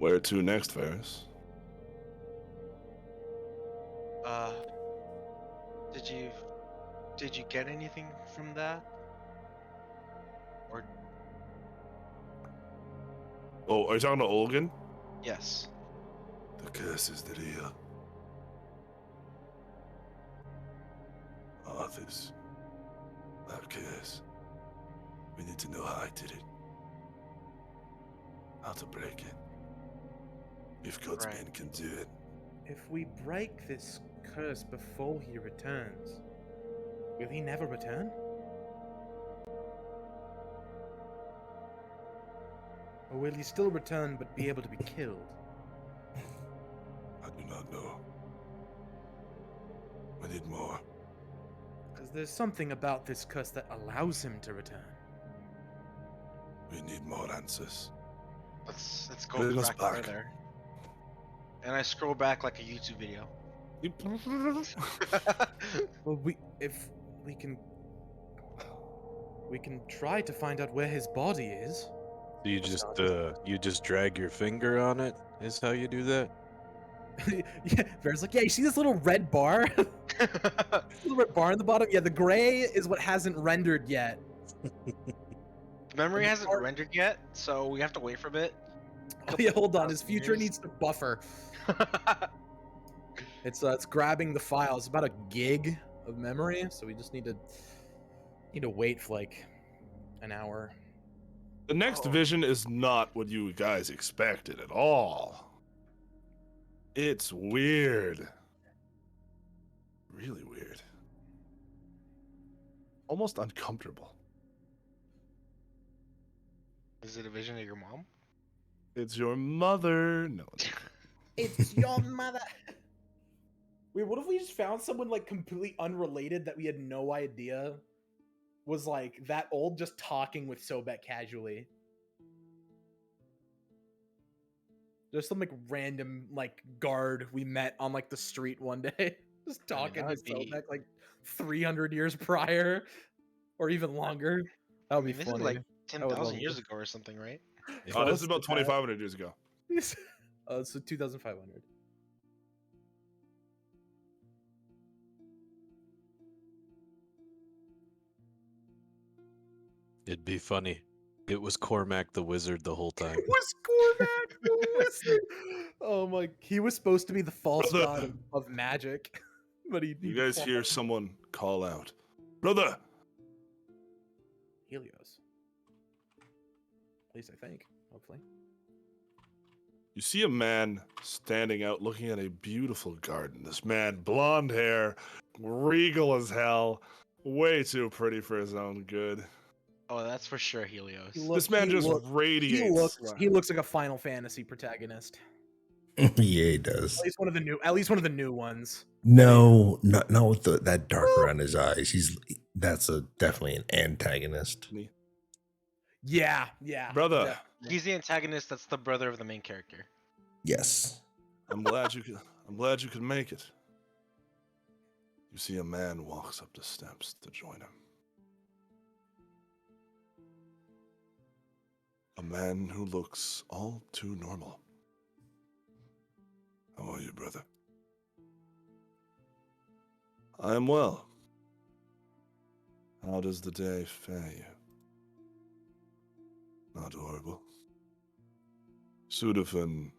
Where to next, Ferris? Uh, did you get anything from that? Or Oh, are you talking to Olgan? yes. The curse is the real. Arthur's. That curse. We need to know how I did it. How to break it. If God's Right. men can do it. If we break this curse before he returns, will he never return? Or will he still return but be able to be killed? I do not know. We need more. Because there's something about this curse that allows him to return. We need more answers. Let's go Bring us back back. further. And I scroll back like a YouTube video. Well, if we can try to find out where his body is. So you just drag your finger on it, is how you do that? Yeah, Bear's like, yeah, you see this little red bar? Little red bar in the bottom? Yeah, the gray is what hasn't rendered yet. Memory And hasn't rendered yet, so we have to wait for a bit. Oh yeah, hold on. His 1,000 future years. needs to buffer. It's grabbing the file. It's about a gig of memory, so we just need to wait for like an hour. The next vision is not what you guys expected at all. It's weird. Really weird. Almost uncomfortable. Is it a vision of your mom? It's your mother. No. It's your mother. Wait, what if we just found someone like completely unrelated that we had no idea was like that old, just talking with Sobek casually? Just some like random like guard we met on like the street one day, just talking that with would be- Sobek like 300 years prior, or even longer. That would be This funny. is like I would love 10,000 years it. ago or something, right? If Oh, I this was is about to die- 2,500 years ago. Oh, so 2,500. It'd be funny. It was Cormac the Wizard the whole time. It was Cormac the Wizard. Oh my! He was supposed to be the false Brother. god of magic, but he. You guys hear someone call out, "Brother!" Helios. At least I think. Hopefully. You see a man standing out looking at a beautiful garden. This man, blonde hair, regal as hell, way too pretty for his own good. Oh, that's for sure Helios. This man just radiates. He looks like a Final Fantasy protagonist. Yeah, he does. At least one of the new ones. No, not with that dark around his eyes. That's definitely an antagonist. Yeah. Brother, Yeah. He's the antagonist. That's the brother of the main character. Yes. I'm glad you could make it. You see a man walks up the steps to join him. A man who looks all too normal. How are you, brother? I am well. How does the day fare you? Not horrible. Sudafin.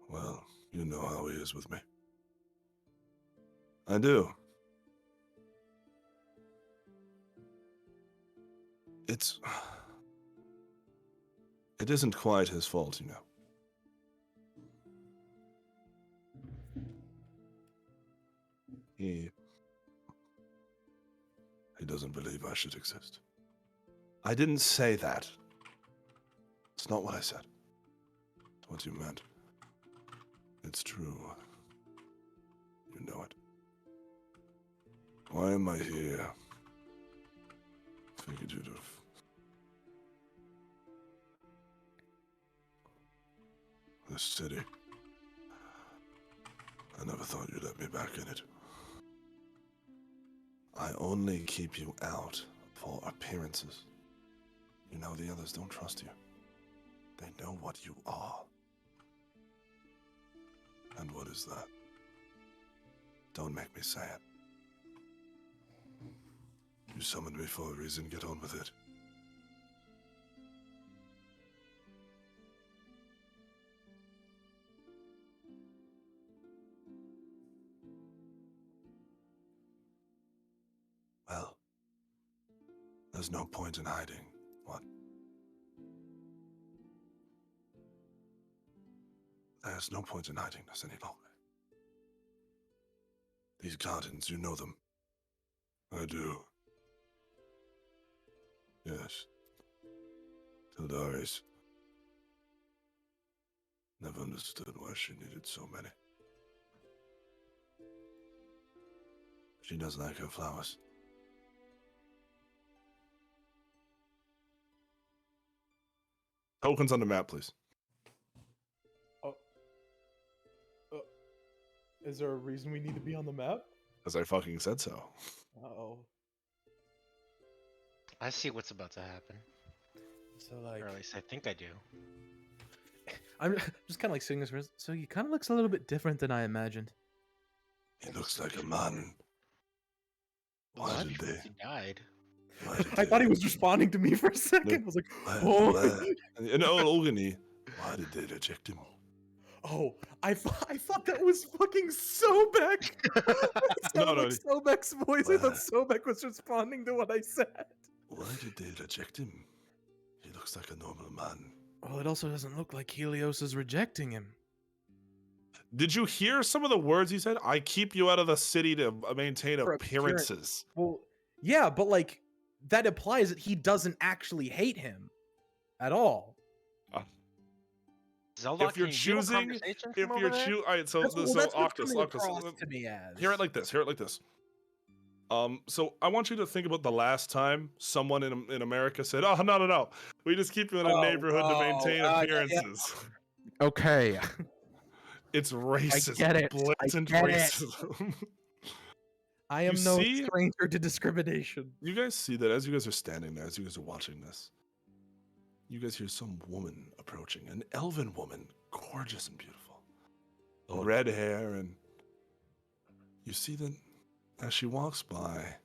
Well, you know how he is with me. I do. It isn't quite his fault, you know. He doesn't believe I should exist. I didn't say that. It's not what I said. It's what you meant. It's true. You know it. Why am I here? Figured you'd have. This city. I never thought you'd let me back in it. I only keep you out for appearances. You know the others don't trust you. They know what you are. And what is that? Don't make me say it. You summoned me for a reason. Get on with it. Well, there's no point in hiding. What? There's no point in hiding this any longer. These gardens, you know them. I do. Yes. Tildaris. Never understood why she needed so many. She does like her flowers. Tokens on the map, please. Is there a reason we need to be on the map? As I fucking said so. Uh-oh. I see what's about to happen. So, like... Or at least I think I do. I'm just kind of like sitting this. So he kind of looks a little bit different than I imagined. He looks like a man. Why Well, did they? He died. Why did I thought he they- was responding to me for a second. I was like, Why- oh, In all agony, why did they reject him? oh, I thought that was fucking Sobek. It No, sounded no. like Sobek's voice. I thought What? Sobek was responding to what I said. Why did they reject him? He looks like a normal man. Well, it also doesn't look like Helios is rejecting him. Did you hear some of the words he said? I keep you out of the city to maintain For appearances. Well, yeah, but like that implies that he doesn't actually hate him at all. Zelda, If you're can you hear a choosing, conversation if from you're over there? choosing, all right. So, That's, well, so that's what's Octus, coming Octus, across to me as. hear it like this. Hear it like this. So I want you to think about the last time someone in America said, "Oh, no, we just keep you in a neighborhood to maintain yeah. appearances." Okay. It's racism, get it. blatant I get it. racism. I am You no see? stranger to discrimination. You guys see that as you guys are standing there, as you guys are watching this, you guys hear some woman approaching, an elven woman, gorgeous and beautiful, red hair, and you see that as she walks by,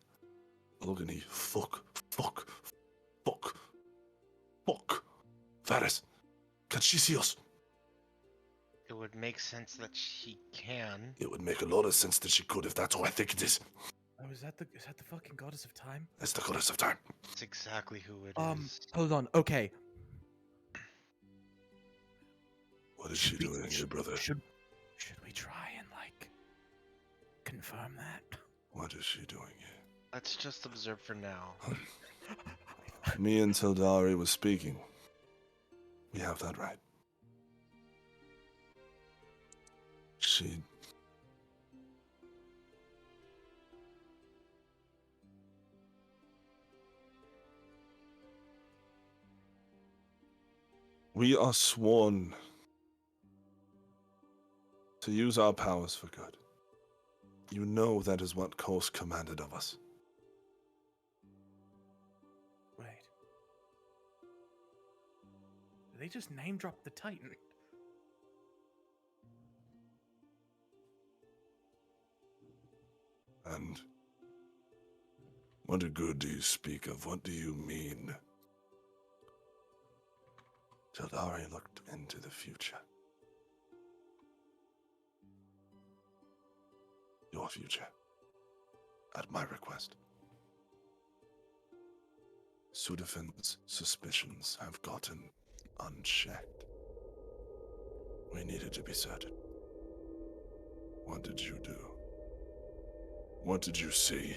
Ogany, fuck, Varys, can she see us? It would make sense that she can. It would make a lot of sense that she could if that's who I think it is. Oh, is that the fucking goddess of time? It's the goddess of time. That's exactly who it is. Hold on. Okay. What is she doing here, brother? Should we try and like confirm that? What is she doing here? Let's just observe for now. Me and Tildari was speaking. We have that right. She... We are sworn to use our powers for good. You know that is what Kos commanded of us. Wait. They just name dropped the Titan. And what good do you speak of? What do you mean? Tildari looked into the future. Your future. At my request. Sudafin's suspicions have gotten unchecked. We needed to be certain. What did you do? What did you see?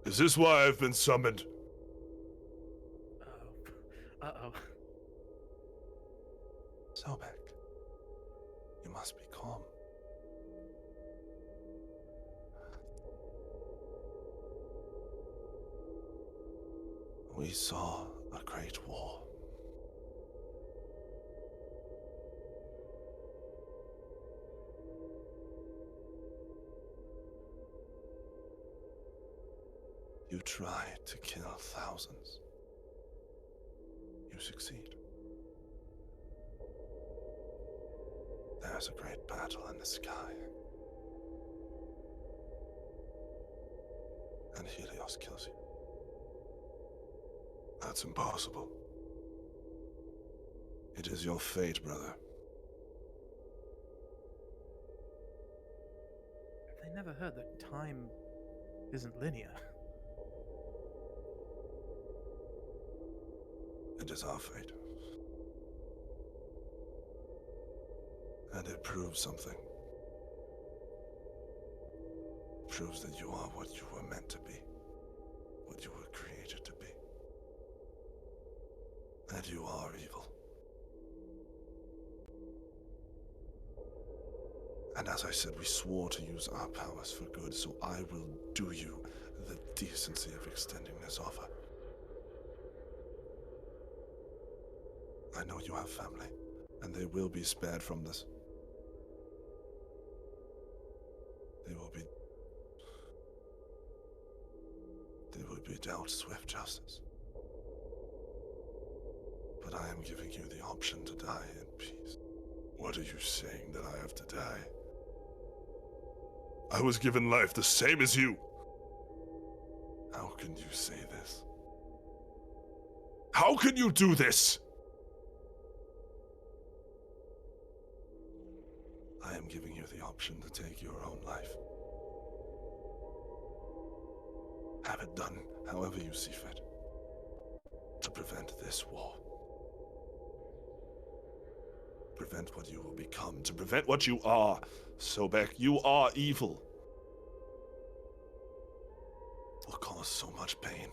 Is this why I've been summoned? Uh-oh. Sobek, you must be calm. We saw a great war. You tried to kill thousands. You you succeed. There's a great battle in the sky. And Helios kills you. That's impossible. It is your fate, brother. Have they never heard that time isn't linear? It is our fate. And it proves something. It proves that you are what you were meant to be. What you were created to be. And you are evil. And as I said, we swore to use our powers for good, so I will do you the decency of extending this offer. I know you have family, and they will be spared from this. They will be dealt swift justice. But I am giving you the option to die in peace. What are you saying, that I have to die? I was given life the same as you. How can you say this? How can you do this? I am giving you the option to take your own life. Have it done however you see fit. To prevent this war. Prevent what you will become. To prevent what you are. Sobek, you are evil. Will cause so much pain.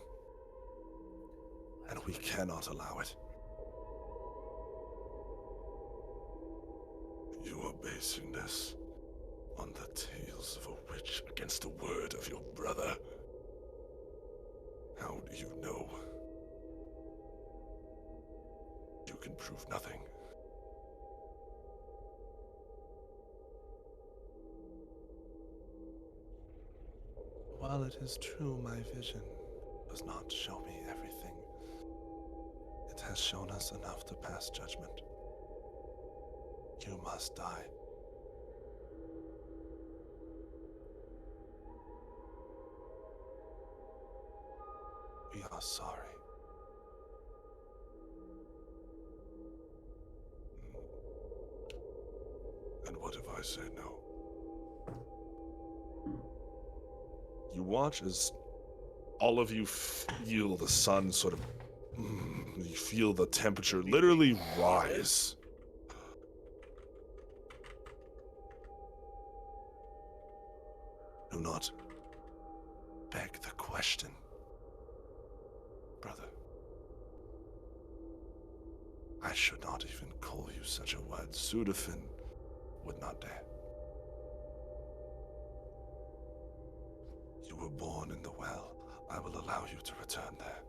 And we cannot allow it. You are basing this on the tales of a witch against the word of your brother. How do you know? You can prove nothing. While it is true my vision does not show me everything, it has shown us enough to pass judgment. You must die. We are sorry. And what if I say no? You watch as all of you feel the sun sort of... You feel the temperature literally rise. Do not beg the question, brother. I should not even call you such a word. Sudafin would not dare. You were born in the well. I will allow you to return there.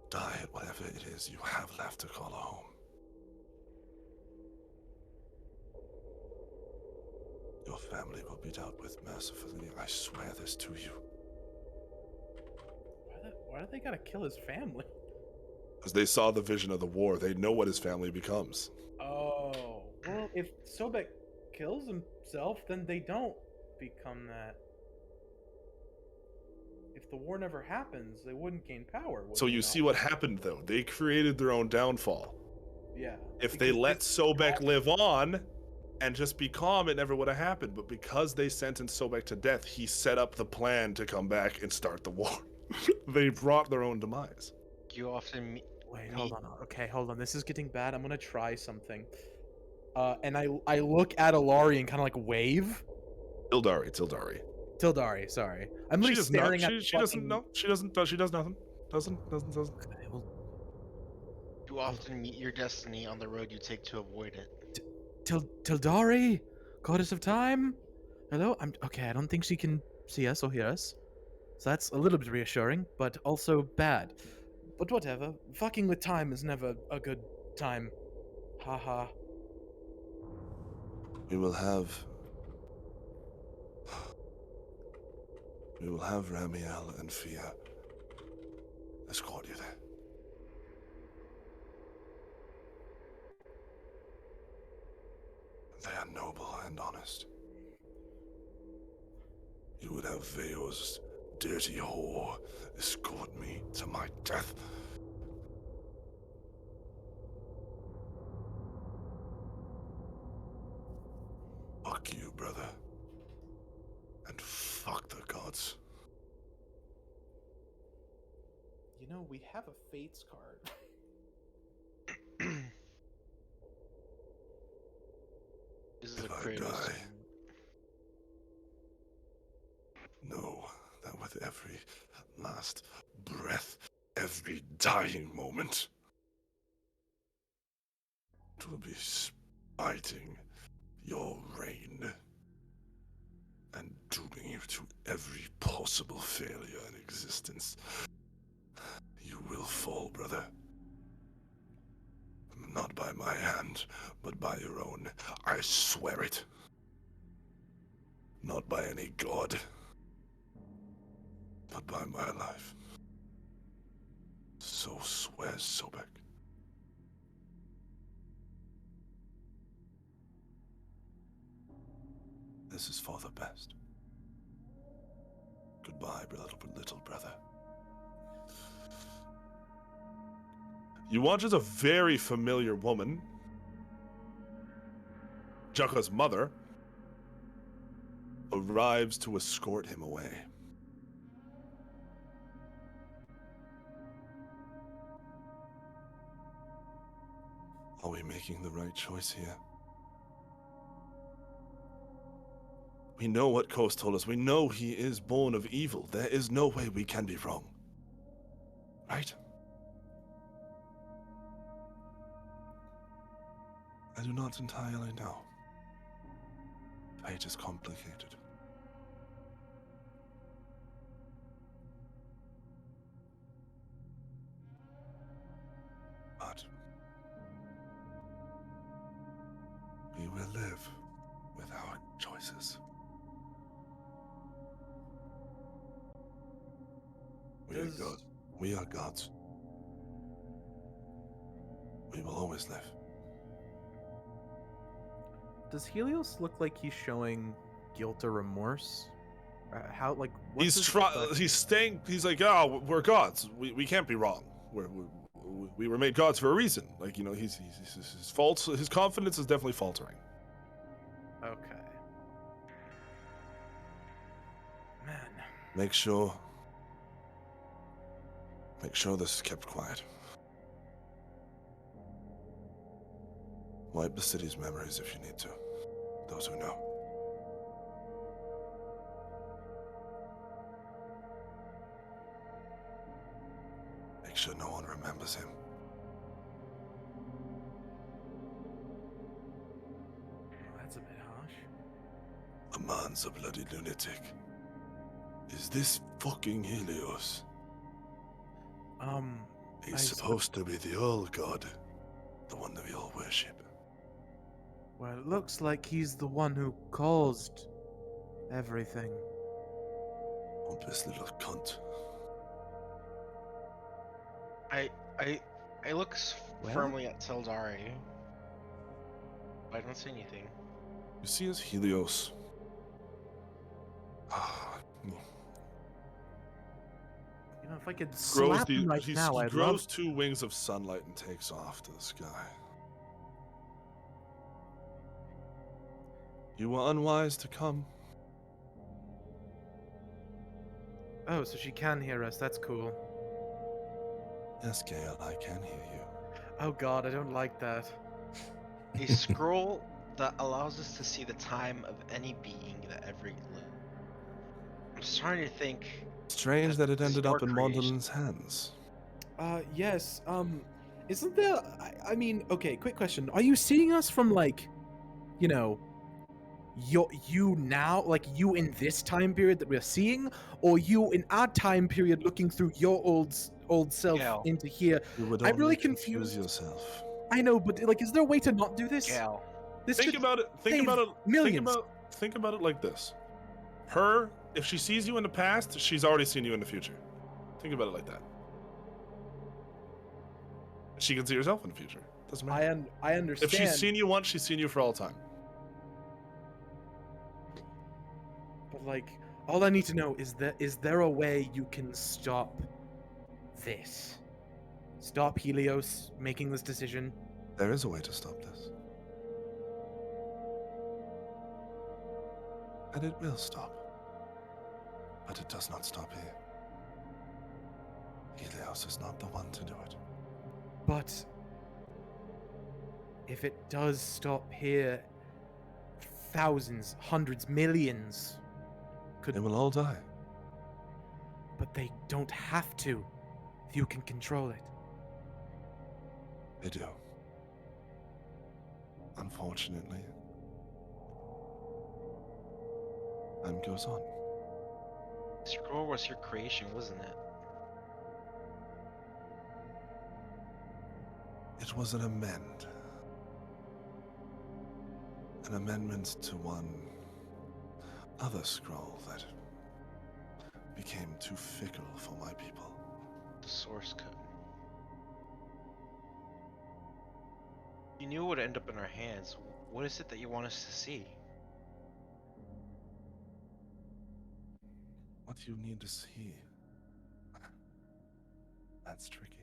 Die at whatever it is you have left to call a home. Your family will be dealt with mercifully. I swear this to you. Why do they gotta kill his family? Because they saw the vision of the war. They know what his family becomes. Oh. Well, if Sobek kills himself, then they don't become that. If the war never happens, they wouldn't gain power. So you see what happened, though. They created their own downfall. Yeah. If they let Sobek live on and just be calm, it never would have happened. But because they sentenced Sobek to death, he set up the plan to come back and start the war. They brought their own demise. You often Wait, hold on. Okay, hold on. This is getting bad. I'm gonna try something. And I look at Alari and kind of like wave. Tildari. Tildari, sorry. I'm literally staring at. She doesn't know. She doesn't. She does nothing. Doesn't. Okay, well, you often meet your destiny on the road you take to avoid it. Tildari, goddess of time. Hello. I'm okay. I don't think she can see us or hear us, so that's a little bit reassuring, but also bad. But whatever. Fucking with time is never a good time. Haha. We will have Ramiel and Fia escort you there. They are noble and honest. You would have Veo's dirty whore escort me to my death. Fuck you, brother. And fuck the gods. You know, we have a Fates card. This is a If I Kratos. die, know that with every last breath, every dying moment, it will be spiting your reign and dooming you to every possible failure in existence. You will fall, brother. Not by my hand, but by your own. I swear it. Not by any god, but by my life. So swears Sobek. This is for the best. Goodbye, little brother. You watch as a very familiar woman, Jaka's mother, arrives to escort him away. Are we making the right choice here? We know what Kos told us. We know he is born of evil. There is no way we can be wrong. Right? I do not entirely know. Fate is complicated. But we will live with our choices. We are gods. We are gods. We will always live. Does Helios look like he's showing guilt or remorse? How, like, what's his He's staying. He's like, oh, we're gods. We can't be wrong. We were made gods for a reason. Like, you know, his faults. His confidence is definitely faltering. Okay. Man. Make sure this is kept quiet. Wipe the city's memories if you need to. Those who know. Make sure no one remembers him. Oh, that's a bit harsh. A man's a bloody lunatic. Is this fucking Helios? He's supposed to be the old god. The one that we all worship. Well, it looks like he's the one who caused everything. Pompous little cunt. I look firmly at Seldari. But I don't see anything. You see as Helios. You know, if I could Grows slap him right he now, I'd grows love... 2 wings of sunlight and takes off to the sky. You were unwise to come. Oh, so she can hear us. That's cool. Yes, Gale, I can hear you. Oh god, I don't like that. A scroll that allows us to see the time of any being that ever lived. I'm just trying to think. Strange that it This is ended your up in creation. Mondalin's hands. Yes, isn't there... I mean, okay, quick question. Are you seeing us from, like, you know, you now, like, you in this time period that we're seeing, or you in our time period looking through your old self Gal. into here? You would I'm only really confuse confused. yourself. I know, but, like, is there a way to not do this? Gal. This Think could about it. Think save about it. millions. Think about it like this. Her, if she sees you in the past, she's already seen you in the future. Think about it like that. She can see herself in the future. Doesn't matter. I understand. If she's seen you once, she's seen you for all time. like, all I need to know is there a way you can stop this? Stop Helios making this decision? There is a way to stop this. And it will stop. But it does not stop here. Helios is not the one to do it. But if it does stop here, thousands, hundreds, millions could. They will all die. But they don't have to. If you can control it. They do. Unfortunately. Time goes on. Scroll was your creation, wasn't it? It was an amend. An amendment to one other scroll that became too fickle for my people. The source code. You knew it would end up in our hands. What is it that you want us to see? What do you need to see? That's tricky.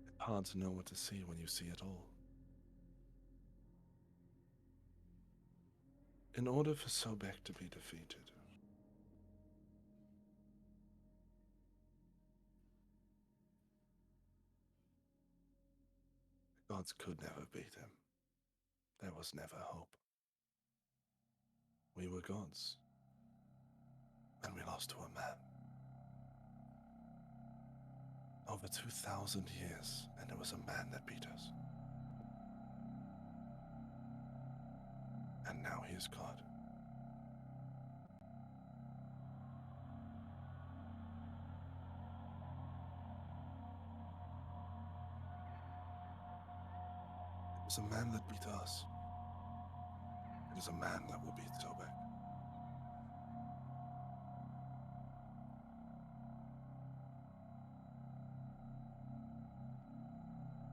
It's hard to know what to see when you see it all. In order for Sobek to be defeated, the gods could never beat him. There was never hope. We were gods, and we lost to a man. Over 2,000 years, and it was a man that beat us. And now he is God. It was a man that beat us. It is a man that will beat Sobek.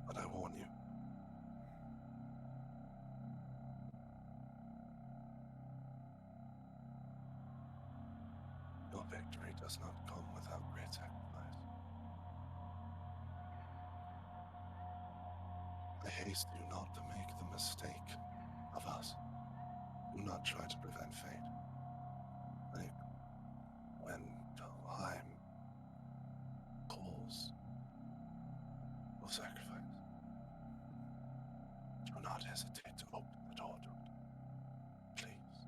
But I warn you. Your victory does not come without great sacrifice. I haste you not to make the mistake of us. Do not try to prevent fate. When time calls for sacrifice, do not hesitate to open the door to it. Please.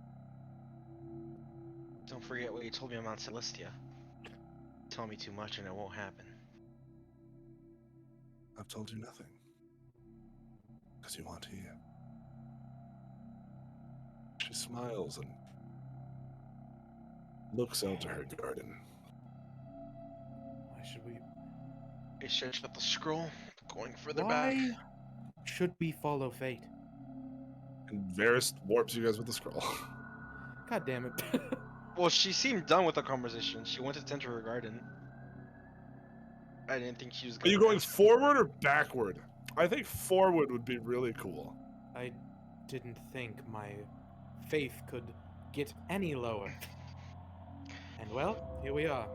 Don't forget what you told me on Mount Celestia. Tell me too much and it won't happen. I've told you nothing. Because you aren't here. She smiles and looks out to her garden. Why should we? It stretched out the scroll, going further back. Why should we follow fate? And Varys warps you guys with the scroll. God damn it. Well, she seemed done with the conversation. She went to tend to her garden. I didn't think she was Are going you going forward or backward? I think forward would be really cool. I didn't think my faith could get any lower. And well, here we are.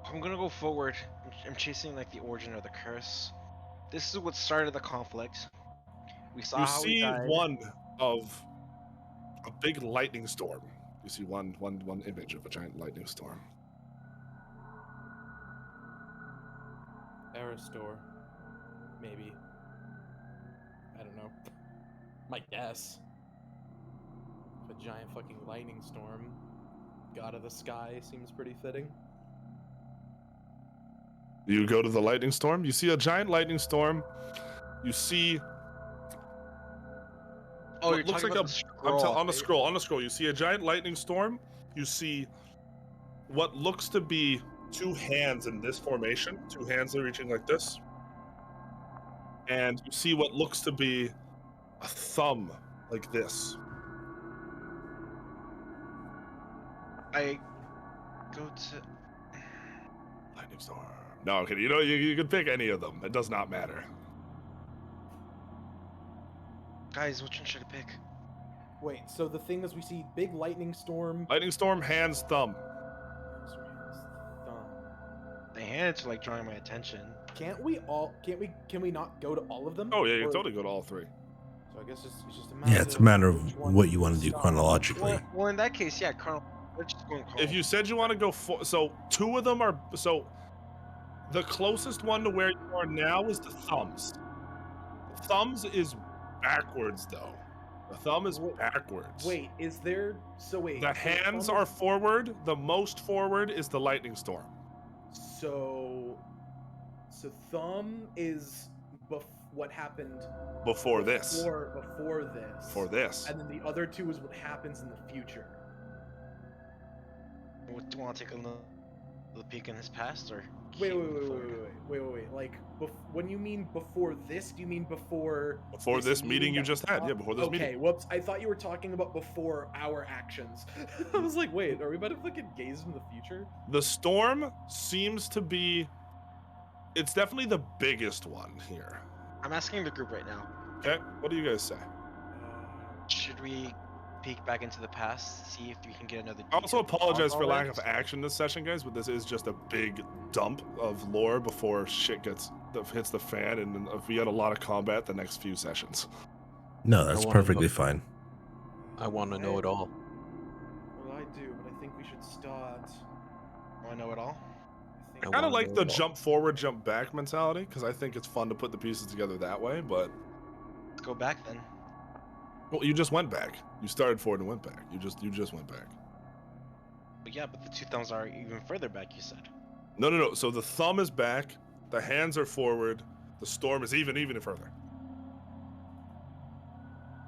I'm gonna go forward. I'm chasing like the origin of the curse. This is what started the conflict. We saw You how we see died. one of a big lightning storm. You see one image of a giant lightning storm. Aristor. Maybe. I don't know. My guess. A giant fucking lightning storm. God of the sky seems pretty fitting. You go to the lightning storm. You see a giant lightning storm. You see. Oh, what you're looks talking like about the scroll. on the scroll. On the scroll, you see a giant lightning storm. You see what looks to be two hands in this formation. Two hands that are reaching like this. And you see what looks to be a thumb like this. I go to. Lightning storm. No, okay, you can pick any of them. It does not matter. Guys, which one should I pick? Wait, so the thing is, we see big lightning storm. Lightning storm, hands, thumb. Thumb. The hands are like drawing my attention. Can we not go to all of them? Oh yeah, you can Or- totally go to all three. So I guess it's just a matter. Yeah, it's a matter of which one what you want to do stop. chronologically. Well, in that case, yeah, Colonel. Let's just go in If you said you want to go so two of them are the closest one to where you are now is the thumbs. The thumbs is backwards though. The thumb is backwards. Wait, is there? So wait. The so hands thumb are is- forward. The most forward is the lightning storm. So thumb is what happened Before this. Before this. For this. And then the other two is what happens in the future. Do you want to take a little peek in his past, or Wait. keep moving forward? Like, when you mean before this, do you mean before? Before this meeting you that- just had. Yeah, before this okay, meeting. whoops. I thought you were talking about before our actions. I was like, wait, are we about to fucking gaze into the future? The storm seems to be. It's definitely the biggest one here. I'm asking the group right now. Okay, what do you guys say? Should we peek back into the past, see if we can get another? I also detail apologize on for all lack this? of action this session, guys, but this is just a big dump of lore before shit hits the fan, and if we had a lot of combat the next few sessions. No, that's wanna perfectly know- fine. I want to know it all. Well, I do, but I think we should start. Want to know it all? I I think kind of wanna like know the it all. jump forward, jump back mentality because I think it's fun to put the pieces together that way. But Let's go back then. well, you just went back. You started forward and went back. You just went back. But yeah, but the two thumbs are even further back. You said. No. So the thumb is back. The hands are forward. The storm is even further.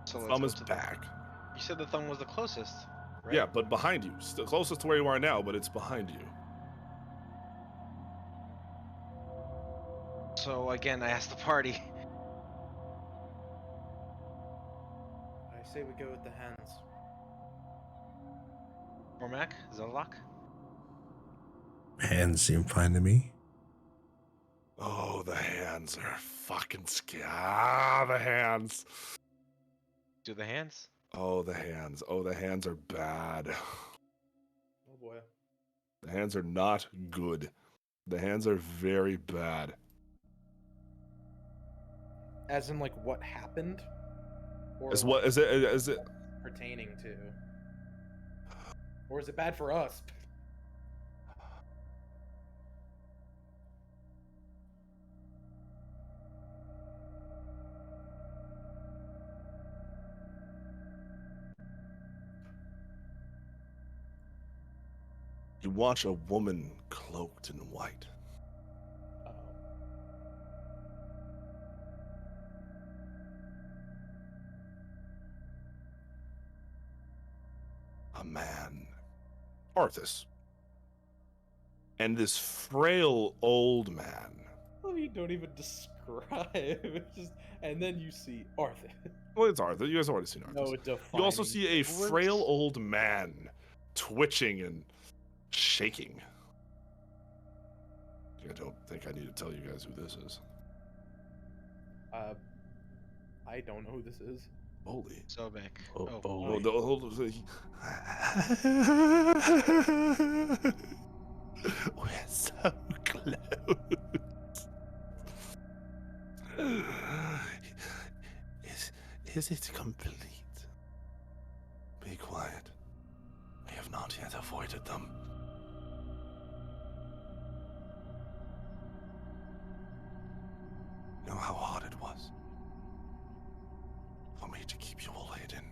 So let's Thumb go is to the- back. You said the thumb was the closest, right? Yeah, but behind you. Still closest to where you are now, but it's behind you. So again, I asked the party. I say we go with the hands. Cormac, Zolak. Hands seem fine to me. Oh, the hands are fucking scary. The hands. Do the hands. Oh, the hands. Oh, the hands are bad. Oh boy. The hands are not good. The hands are very bad. As in, like, what happened? Or Is what is it? Is it? pertaining to? Or is it bad for us? You watch a woman cloaked in white. Uh-oh. A man, Arthas, and this frail old man. Well, you don't even describe. It's just, and then you see Arthur. Well, it's Arthur. You guys already seen Arthas. No, defining. You also see a difference. frail old man twitching and shaking. I don't think I need to tell you guys who this is. I don't know who this is. Holy. Sobek. Oh, Oh, boy. We're so close. Is it complete? Be quiet. We have not yet avoided them. You know how hard it was for me to keep you all hidden.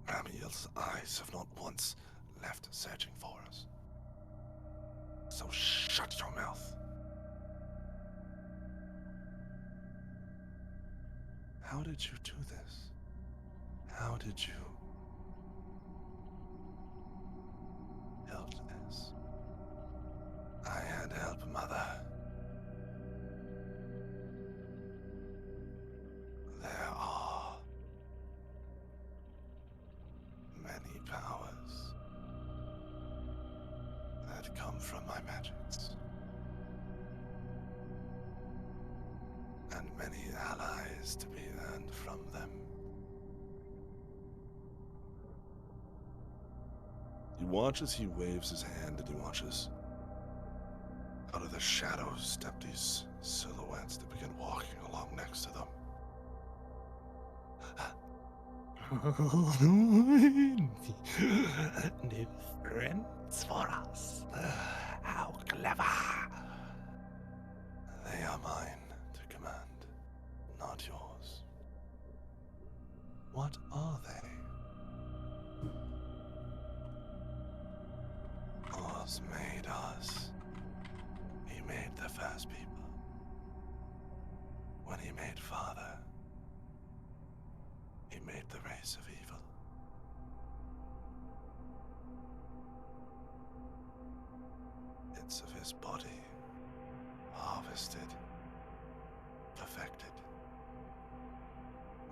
Ramiel's eyes have not once left searching for us. So shut your mouth. How did you do this? How did you help this? I had help, Mother. There are many powers that come from my magics. and many allies to be earned from them. You watch as he waves his hand, and he watches out of the shadows step these silhouettes that begin walking along next to them. New friends for us. How clever. They are mine to command, not yours. What are they? Oz made us. He made the first people. When he made Father, he made the race of evil. Bits of his body, harvested, perfected,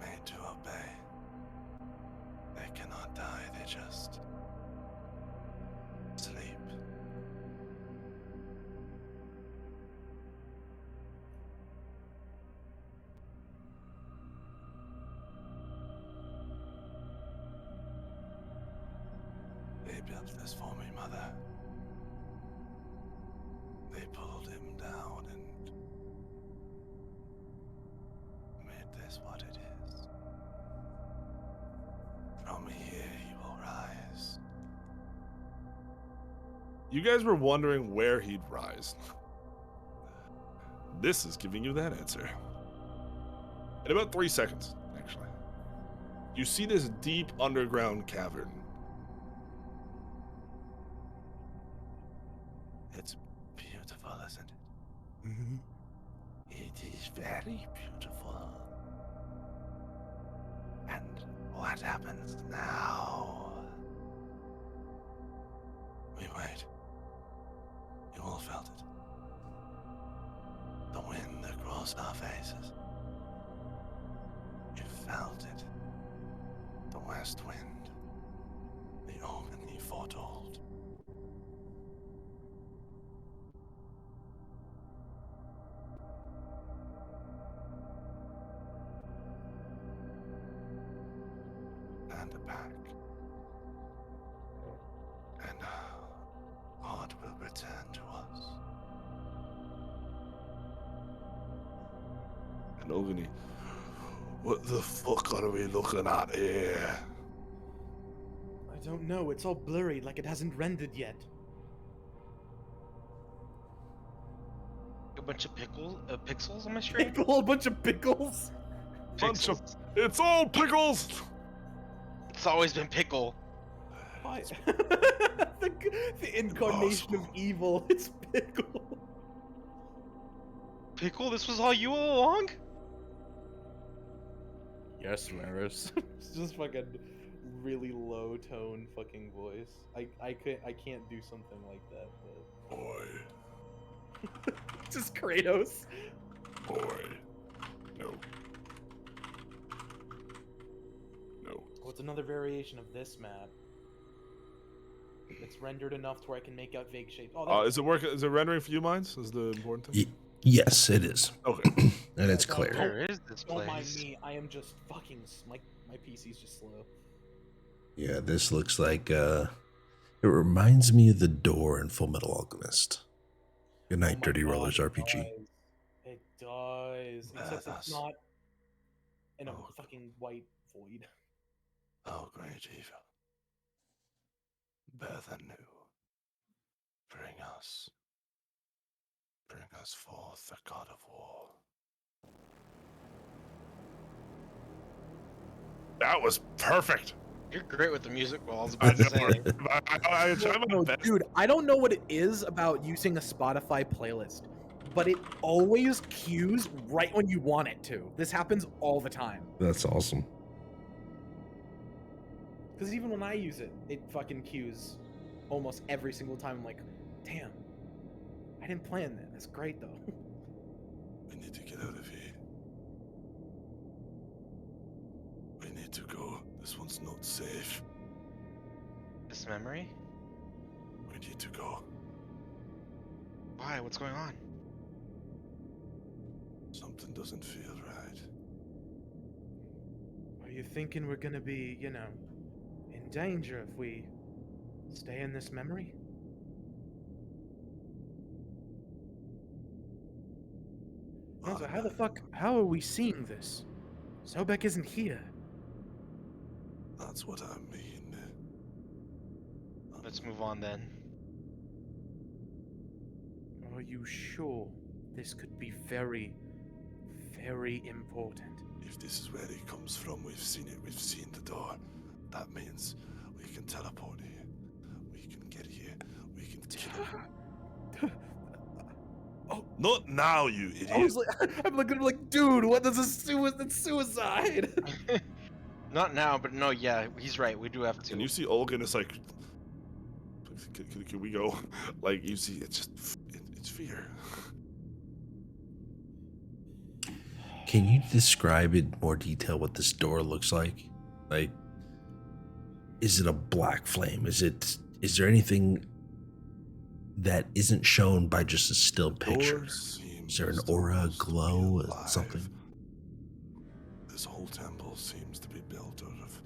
made to obey. They cannot die, they just sleep. They built this for me, Mother. They pulled him down and made this what it is. From here he will rise. You guys were wondering where he'd rise. This is giving you that answer. In about 3 seconds, actually. You see this deep underground cavern. It's beautiful, isn't it? It is very beautiful. And what happens now? We wait. You all felt it. The wind across our faces. You felt it. The west wind. The omen he foretold. And back. And heart will return to us. And Ogni, what the fuck are we looking at here? I don't know. It's all blurry, like it hasn't rendered yet. A bunch of pixels on my screen. A whole bunch of pickles. Bunch of- Pixels. It's all pickles! It's always been pickle. Why? the incarnation of Impossible. evil. It's pickle. Pickle? This was all you all along? Yes, Maris. It's just fucking really low tone fucking voice. I can't do something like that. Boy, But... just Kratos. boy. No. No. Oh, it's another variation of this map. It's rendered enough to where I can make out vague shapes. Oh, Is it rendering for you, Mindz? Is the important thing? Yes, it is. Okay. And it's Don't- clear. Where is this don't mind place? me. I am just fucking my PC's just slow. Yeah, this looks like it reminds me of the door in Full Metal Alchemist. Good night, Oh my Dirty God, Rollers it RPG. does. It does. Except That's- it's not in a Oh. fucking white void. Oh, great evil. Birth anew. Bring us forth the god of war. That was perfect. You're great with the music. Well, I was about to say. I tried my No, best. dude, I don't know what it is about using a Spotify playlist, but it always cues right when you want it to. This happens all the time. That's awesome. Because even when I use it, it fucking cues almost every single time. I'm like, damn, I didn't plan that. That's great though. We need to get out of here. We need to go. This one's not safe. This memory? We need to go. Why? What's going on? Something Something doesn't feel right. Are you thinking we're gonna be, you know, in danger if we stay in this memory? Also, how the fuck, how are we seeing this? Sobek isn't here. That's what I mean. Let's move on then. Are you sure this could be very, very important? If this is where he comes from, we've seen it. We've seen the door. That means we can teleport here. We can get here. We can kill him. Oh. Not now, you I idiot. was like, I'm looking at him like, dude, what does it's suicide? Not now, but no, yeah, he's right. We do have to. And you see Olga, and it's like, can we go? Like, you see, it's just, it's fear. Can you describe in more detail what this door looks like? Like, is it a black flame? Is there anything that isn't shown by just a still picture? Is there an aura, glow, something? This whole temple seems to be built out of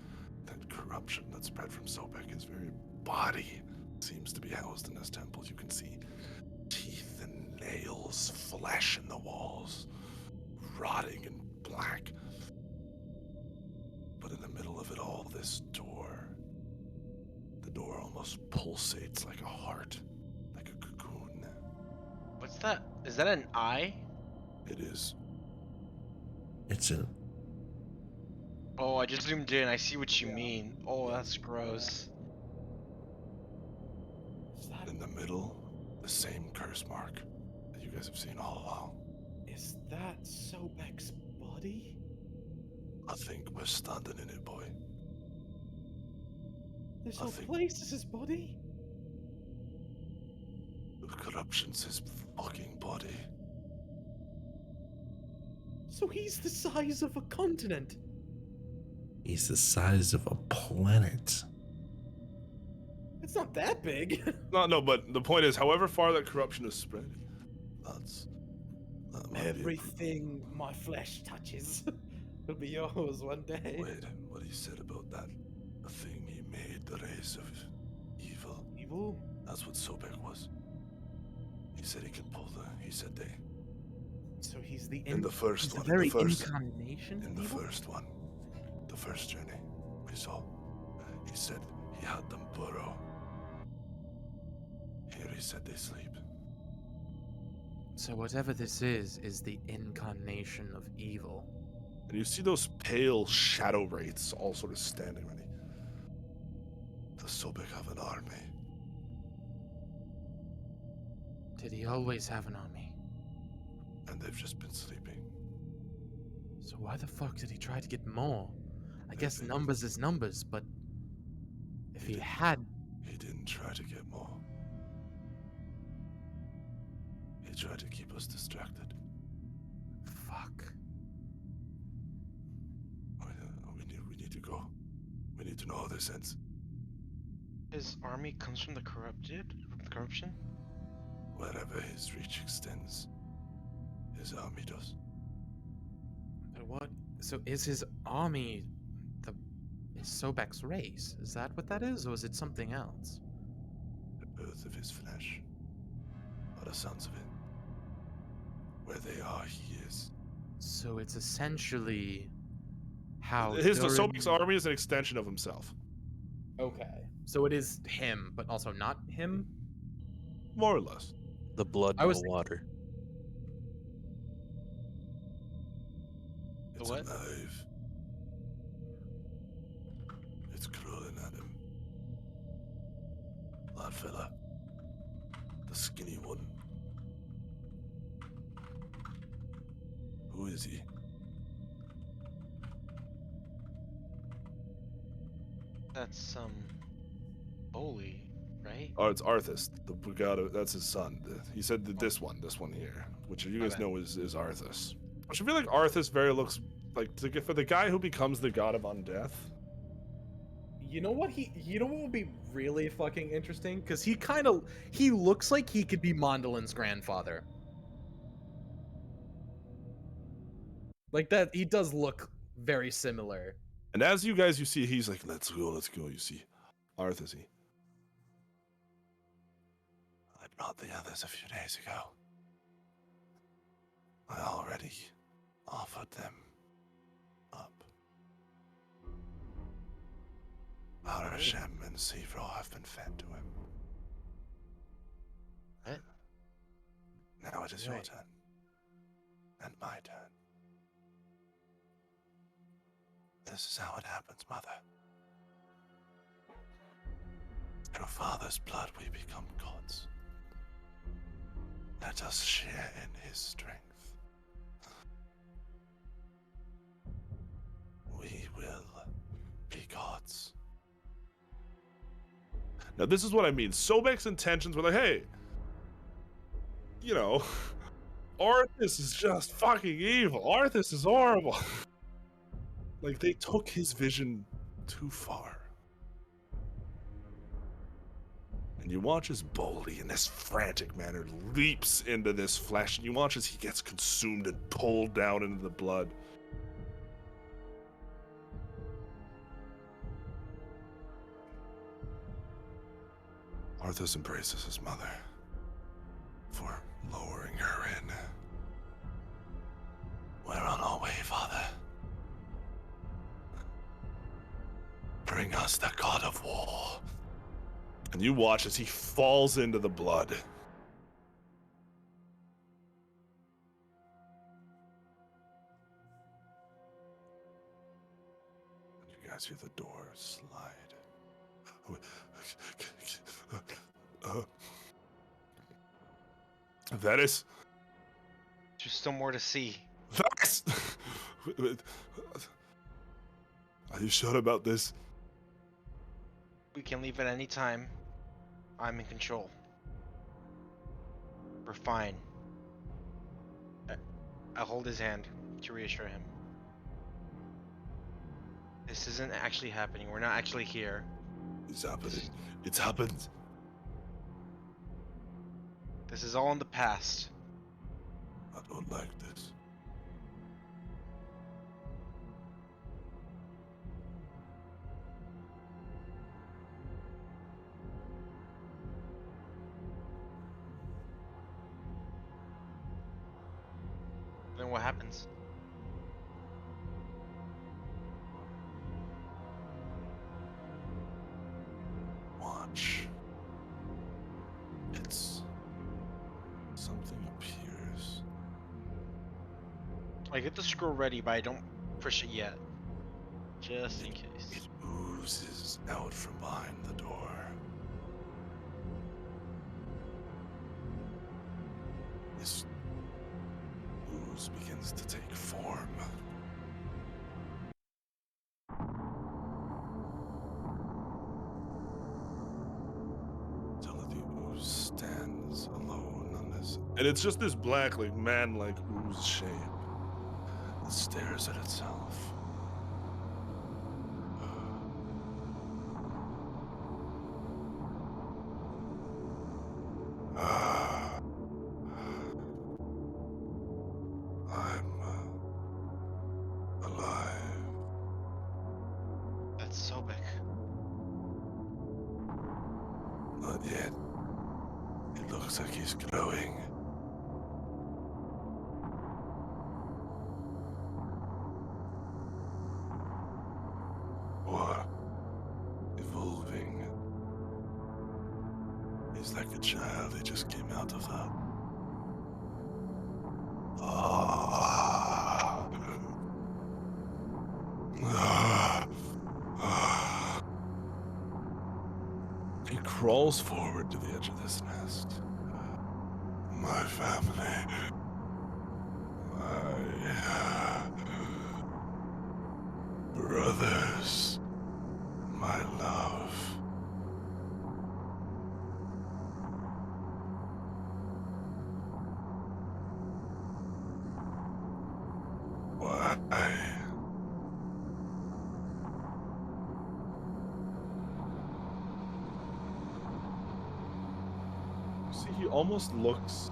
that corruption that spread from Sobek. His very body seems to be housed in this temple. You can see teeth and nails, flesh in the walls, rotting and black. But in the middle of it all, this door. The door almost pulsates like a heart, like a cocoon. What's that? Is that an eye? It is. It's a Oh, I just zoomed in. I see what you mean. Oh, that's gross. In the middle, the same curse mark that you guys have seen all along. Is that Sobek's body? I think we're standing in it, boy. This I whole think- place is his body? The corruption's his fucking body. So he's the size of a continent. He's the size of a planet. It's not that big. No, but the point is, however far that corruption is spread, that might be a Everything my flesh touches will be yours one day. Wait, what he said about that, the thing he made, the race of evil. Evil? That's what Sobek was. He said he could pull he said they, So he's the in the first he's one, the very in the first, incarnation in of the evil? first one, the first journey we saw, he said he had them burrow. Here he said they sleep. So whatever this is the incarnation of evil. And you see those pale shadow wraiths all sort of standing ready. The Sobek have an army. Did he always have an army? And they've just been sleeping. So why the fuck did he try to get more? I guess Maybe. numbers is numbers, but if he didn't- had... He didn't try to get more. He tried to keep us distracted. Fuck. We need to go. We need to know how this ends. His army comes from the corrupted? From the corruption? Wherever his reach extends, his army does. But what? So is his army is Sobek's race? Is that what that is, or is it something else? The birth of his flesh. By the sounds of it. Where they are, he is. So it's essentially how His during- Sobek's army is an extension of himself. Okay. So it is him, but also not him? More or less. The blood I and was the thinking- water. It's what? alive. It's crawling at him. That fella. The skinny one. Who is he? That's Boley, right? Oh, it's Arthas, the Brigado. That's his son. He said that this one here, which you My guys bad. know is Arthas. Which I feel like Arthas very looks like for the guy who becomes the god of undeath. You know what would be really fucking interesting? Because he looks like he could be Mondolin's grandfather. Like that, he does look very similar. And as you guys, you see, he's like, let's go. You see, Arthur, I brought the others a few days ago. I already offered them up. Harasham and Sivro have been fed to him. What? Now it is your Right. turn. And my turn. This is how it happens, Mother. Through Father's blood we become gods. Let us share in his strength. We will be gods. Now this is what I mean. Sobek's intentions were like, hey, you know, Arthas is just fucking evil. Arthas is horrible. Like, they took his vision too far. And you watch as Boldy, in this frantic manner, leaps into this flesh, and you watch as he gets consumed and pulled down into the blood. Arthas embraces his mother for lowering her in. We're on our way, Father. Bring us the god of war. And you watch as he falls into the blood. And you guys hear the door slide. Varys? There's still more to see. Varys! Are you sure about this? We can leave at any time. I'm in control. We're fine. I hold his hand to reassure him. This isn't actually happening. We're not actually here. It's happening. It's happened. This is all in the past. I don't like this. Then what happens? Watch. It's something appears. I get the scroll ready, but I don't push it yet. Just in case. It oozes out from behind the door. This ooze begins to take form. Until the ooze stands alone on this. And it's just this black, like, man-like ooze shape. It stares at itself. I'm alive. That's Sobek. Not yet. It looks like he's growing. Or evolving. He's like a child. He just came out of that. He crawls forward to the edge of this nest. My family. My brothers. My love. Why? See, he almost looks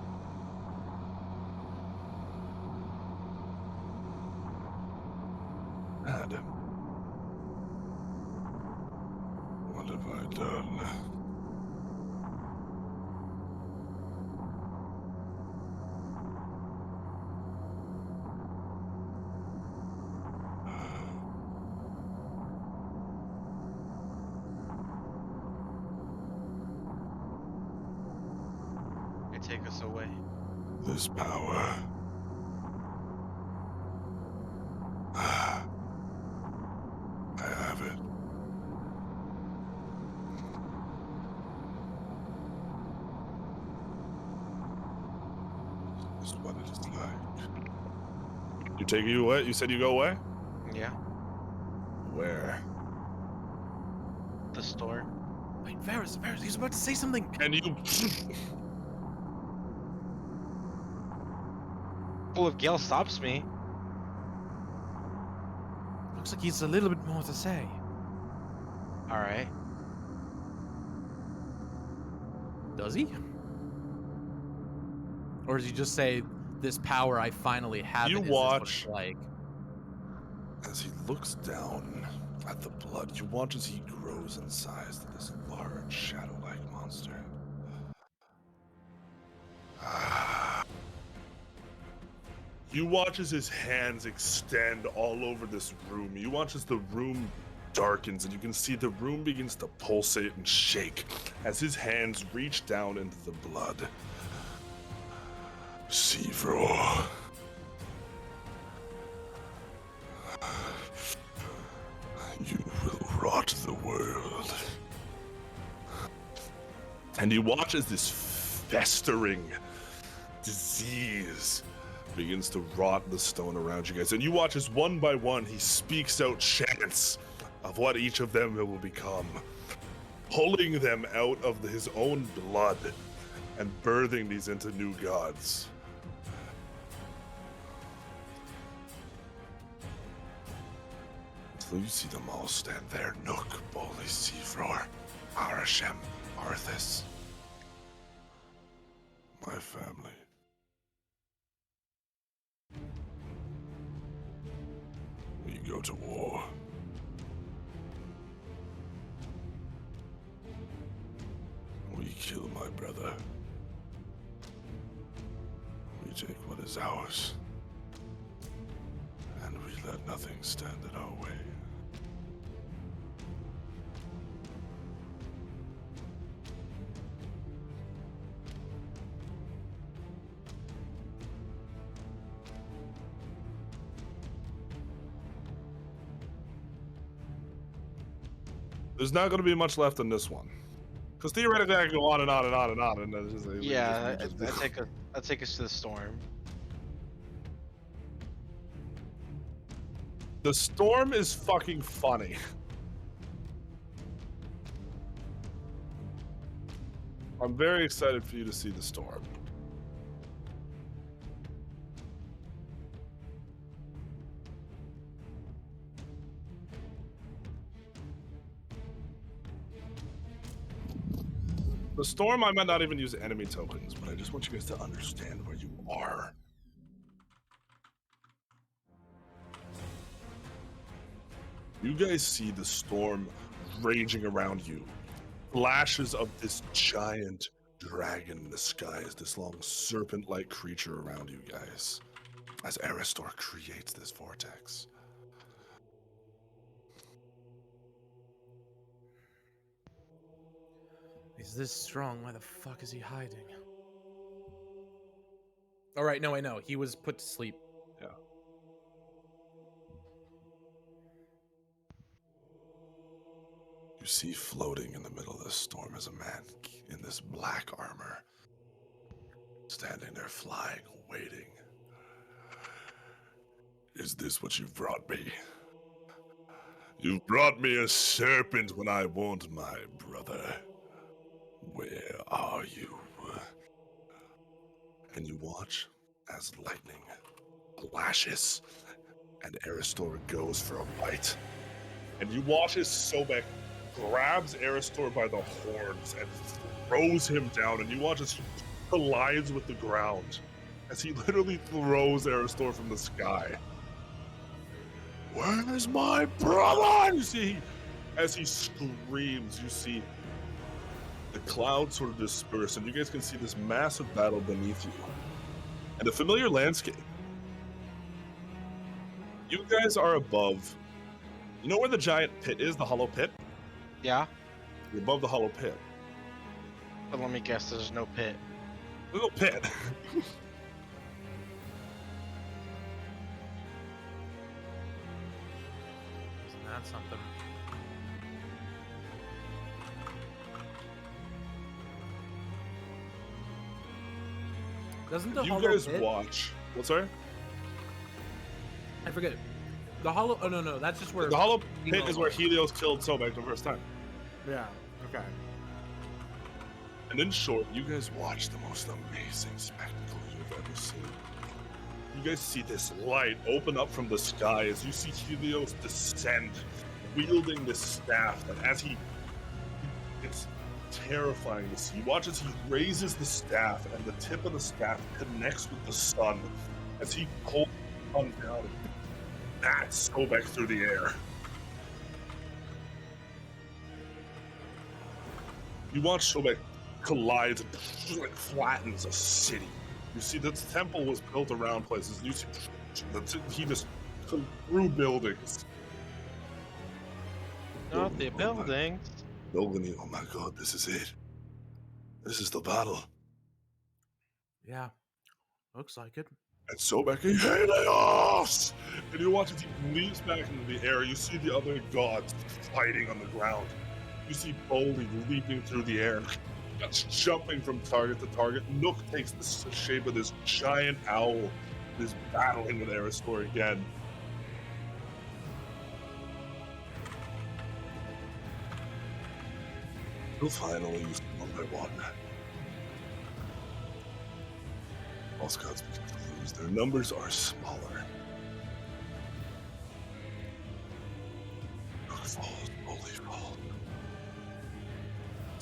take us away. This power. I have it. This is what it is like. You take you away? You said you go away? Yeah, Where? the store. Wait, Varys, he's about to say something. And you. Well, if Gale stops me, Looks like he's a little bit more to say. all right. Does he? Or does he just say, "This power I finally have"? You it, is this what it's watch. like. As he looks down at the blood, you watch as he grows in size to this large shadow-like monster. You watch as his hands extend all over this room. You watch as the room darkens and you can see the room begins to pulsate and shake as his hands reach down into the blood. Seavroor. You will rot the world. And you watch as this festering disease begins to rot the stone around you guys. And you watch as one by one he speaks out chants of what each of them will become, pulling them out of his own blood and birthing these into new gods. So you see them all stand there. Nook, Boli, Seafroor, Arashem, Arthas. My family. We go to war. We kill my brother. We take what is ours. And we let nothing stand in our way. There's not going to be much left in this one. Because theoretically I can go on and on and on and on. And then it's just, Yeah, I'll take us to the storm. The storm is fucking funny. I'm very excited for you to see the storm. The storm, I might not even use enemy tokens, but I just want you guys to understand where you are. You guys see the storm raging around you. Flashes of this giant dragon in the sky as this long serpent-like creature around you guys. As Aristor creates this vortex. He's this strong. Why the fuck is he hiding? All right, no, I know. He was put to sleep. Yeah. You see floating in the middle of this storm is a man in this black armor. Standing there flying, waiting. Is this what you've brought me? You've brought me a serpent when I want my brother. Where are you? And you watch as lightning flashes and Aristor goes for a bite. And you watch as Sobek grabs Aristor by the horns and throws him down. And you watch as he collides with the ground as he literally throws Aristor from the sky. Where is my brother? You see, as he screams, you see the clouds sort of disperse, and you guys can see this massive battle beneath you. And a familiar landscape. You guys are above. You know where the giant pit is, the hollow pit? Yeah, You're above the hollow pit. but let me guess, there's no pit. Little pit. Isn't that something? Doesn't the You hollow guys pit? watch. What's sorry? I forget. The hollow. Oh no, that's just where. The hollow pit Emo is where was. Helios killed Sobek the first time. Yeah. Okay. And in short, you guys watch the most amazing spectacle you've ever seen. You guys see this light open up from the sky as you see Helios descend, wielding this staff, and as it's terrifying to see. You watch as he raises the staff, and the tip of the staff connects with the sun as he pulls the sun down and bats Sobek through the air. You watch Sobek collide and like flattens a city. You see that the temple was built around places. You see he just through buildings. Not the buildings. Building, oh my god, this is it. This is the battle. Yeah. Looks like it. And Sobek, Helios! And you watch as he leaps back into the air. You see the other gods fighting on the ground. You see Boldy leaping through the air, just jumping from target to target. Nook takes the shape of this giant owl, is battling with Aristor again. Till finally, you see one by one. All gods begin to lose. Their numbers are smaller. Nook falls, Boldy falls.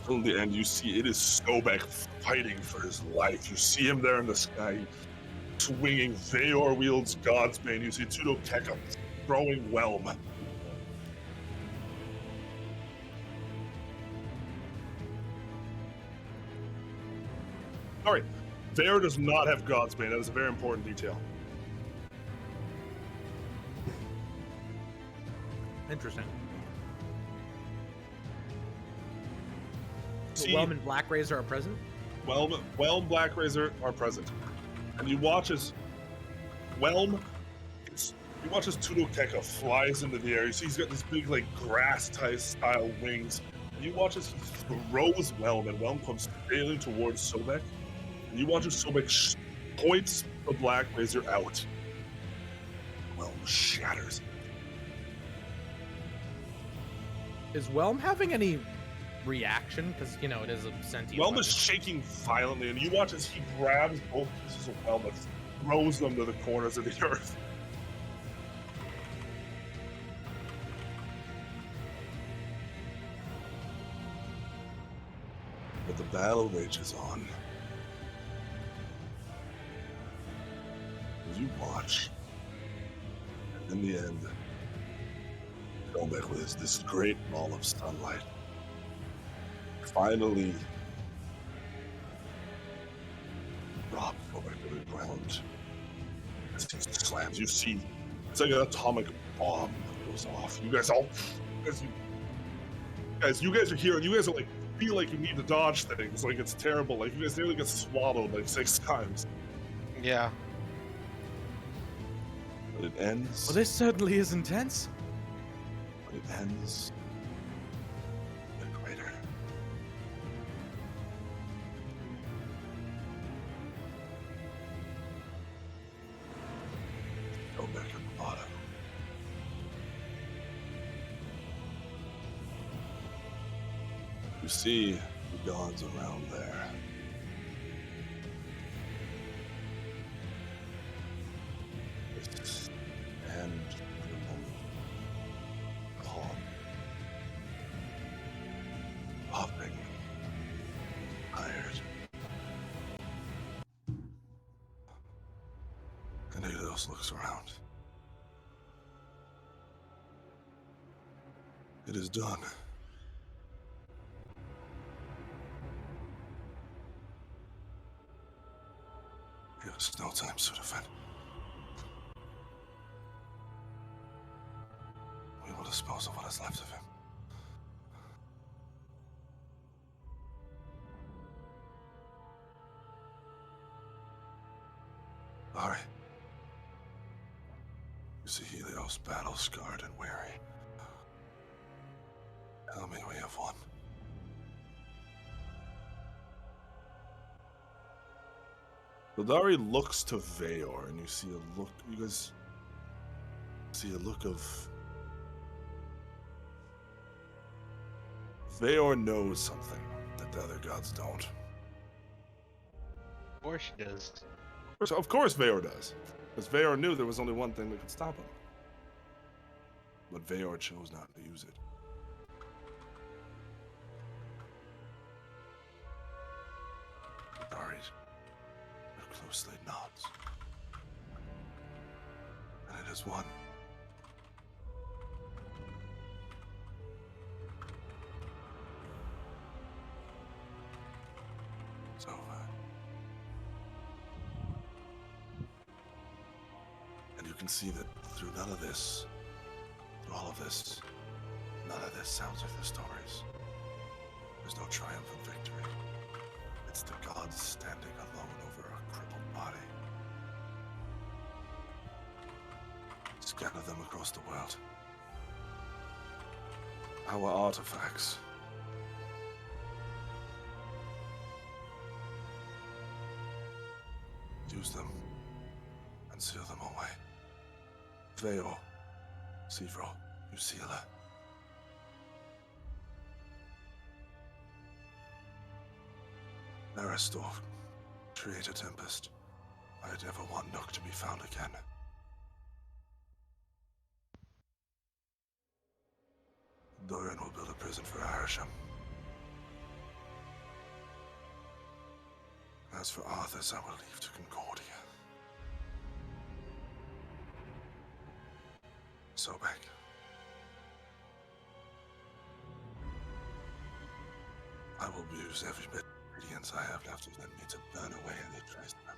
In the end, you see it is Sobek fighting for his life. You see him there in the sky, swinging. Veor wields God's Bane. You see Tudo Keka throwing Whelm. Sorry, Veor does not have God's Bane. That is a very important detail. Interesting. See, Whelm and Black Razor are present. Whelm, Black Razor are present, and you watch as Whelm. You watch as Tudo Keka flies into the air. You see he's got these big, like grass-type style wings. And you watch as he throws Whelm, and Whelm comes sailing towards Sobek. And you watch as Sobek points the Black Razor out. Whelm shatters. Is Whelm having any reaction? Because, you know, it is a sentient Whelm weapon. is shaking violently, and you watch as he grabs both pieces of Whelm and throws them to the corners of the earth. But the battle rages on. As you watch, and in the end, Sobek with this great ball of sunlight finally drops over to the ground. As he slams, you see it's like an atomic bomb that goes off. You guys you guys are here, and you guys are like feel like you need to dodge things. Like it's terrible. Like you guys nearly get swallowed like 6 times. Yeah. But it ends. Well, this certainly is intense. But it ends. The crater. Go back at the bottom. You see the gods around there. This end for the moment. Calm. Hopping. Tired. And Helios looks around. It is done. He has no time to defend. We will dispose of what is left of him. Ari, you see Helios battle scarred and weary. Tell me we have won. Ladari looks to Veor, and you see a look. You guys see a look of. Veor knows something that the other gods don't. Of course she does. Of course Veor does. Because Veor knew there was only one thing that could stop him. But Veor chose not to use it. Dari's are closely nods. And it is one. So, and you can see that through none of this, through all of this, none of this sounds like the stories. There's no triumphant victory. It's the gods standing alone over a crippled body. Scatter them across the world. Our artifacts. Use them and seal them away. Veor, Sivro, Usila. Aristor, create a tempest. I'd never want Nook to be found again. Dorian will build a prison for Arisham. As for Arthas, I will leave to Concordia. Sobek. I will use every bit of ingredients I have left within me to burn away any trace of them.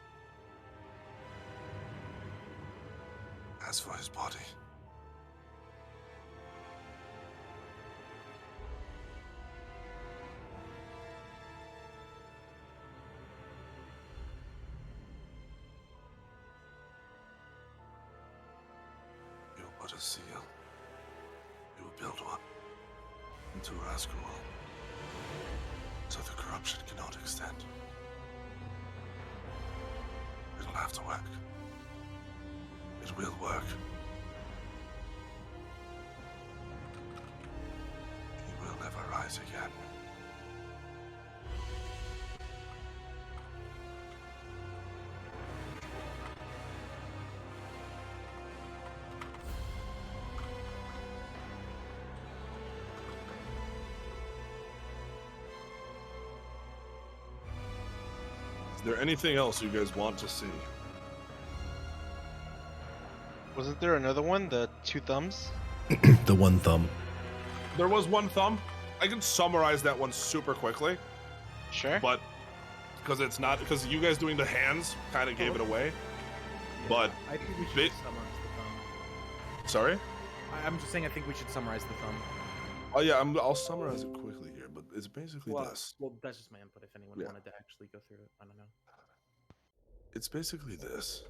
As for his body, you will put a seal. You will build one into Rascal, so the corruption cannot extend. It'll have to work. It will work. He will never rise again. Is there anything else you guys want to see? Wasn't there another one? The two thumbs? The one thumb. There was one thumb. I can summarize that one super quickly, Sure. but because you guys doing the hands kind of gave it away. But I think we should bit- just summarize the thumb. Sorry. I'm just saying I think we should summarize the thumb. Oh yeah, I'll summarize it quickly here, but it's basically this. Well, that's just my input. If anyone Yeah. wanted to actually go through it, I don't know. It's basically this.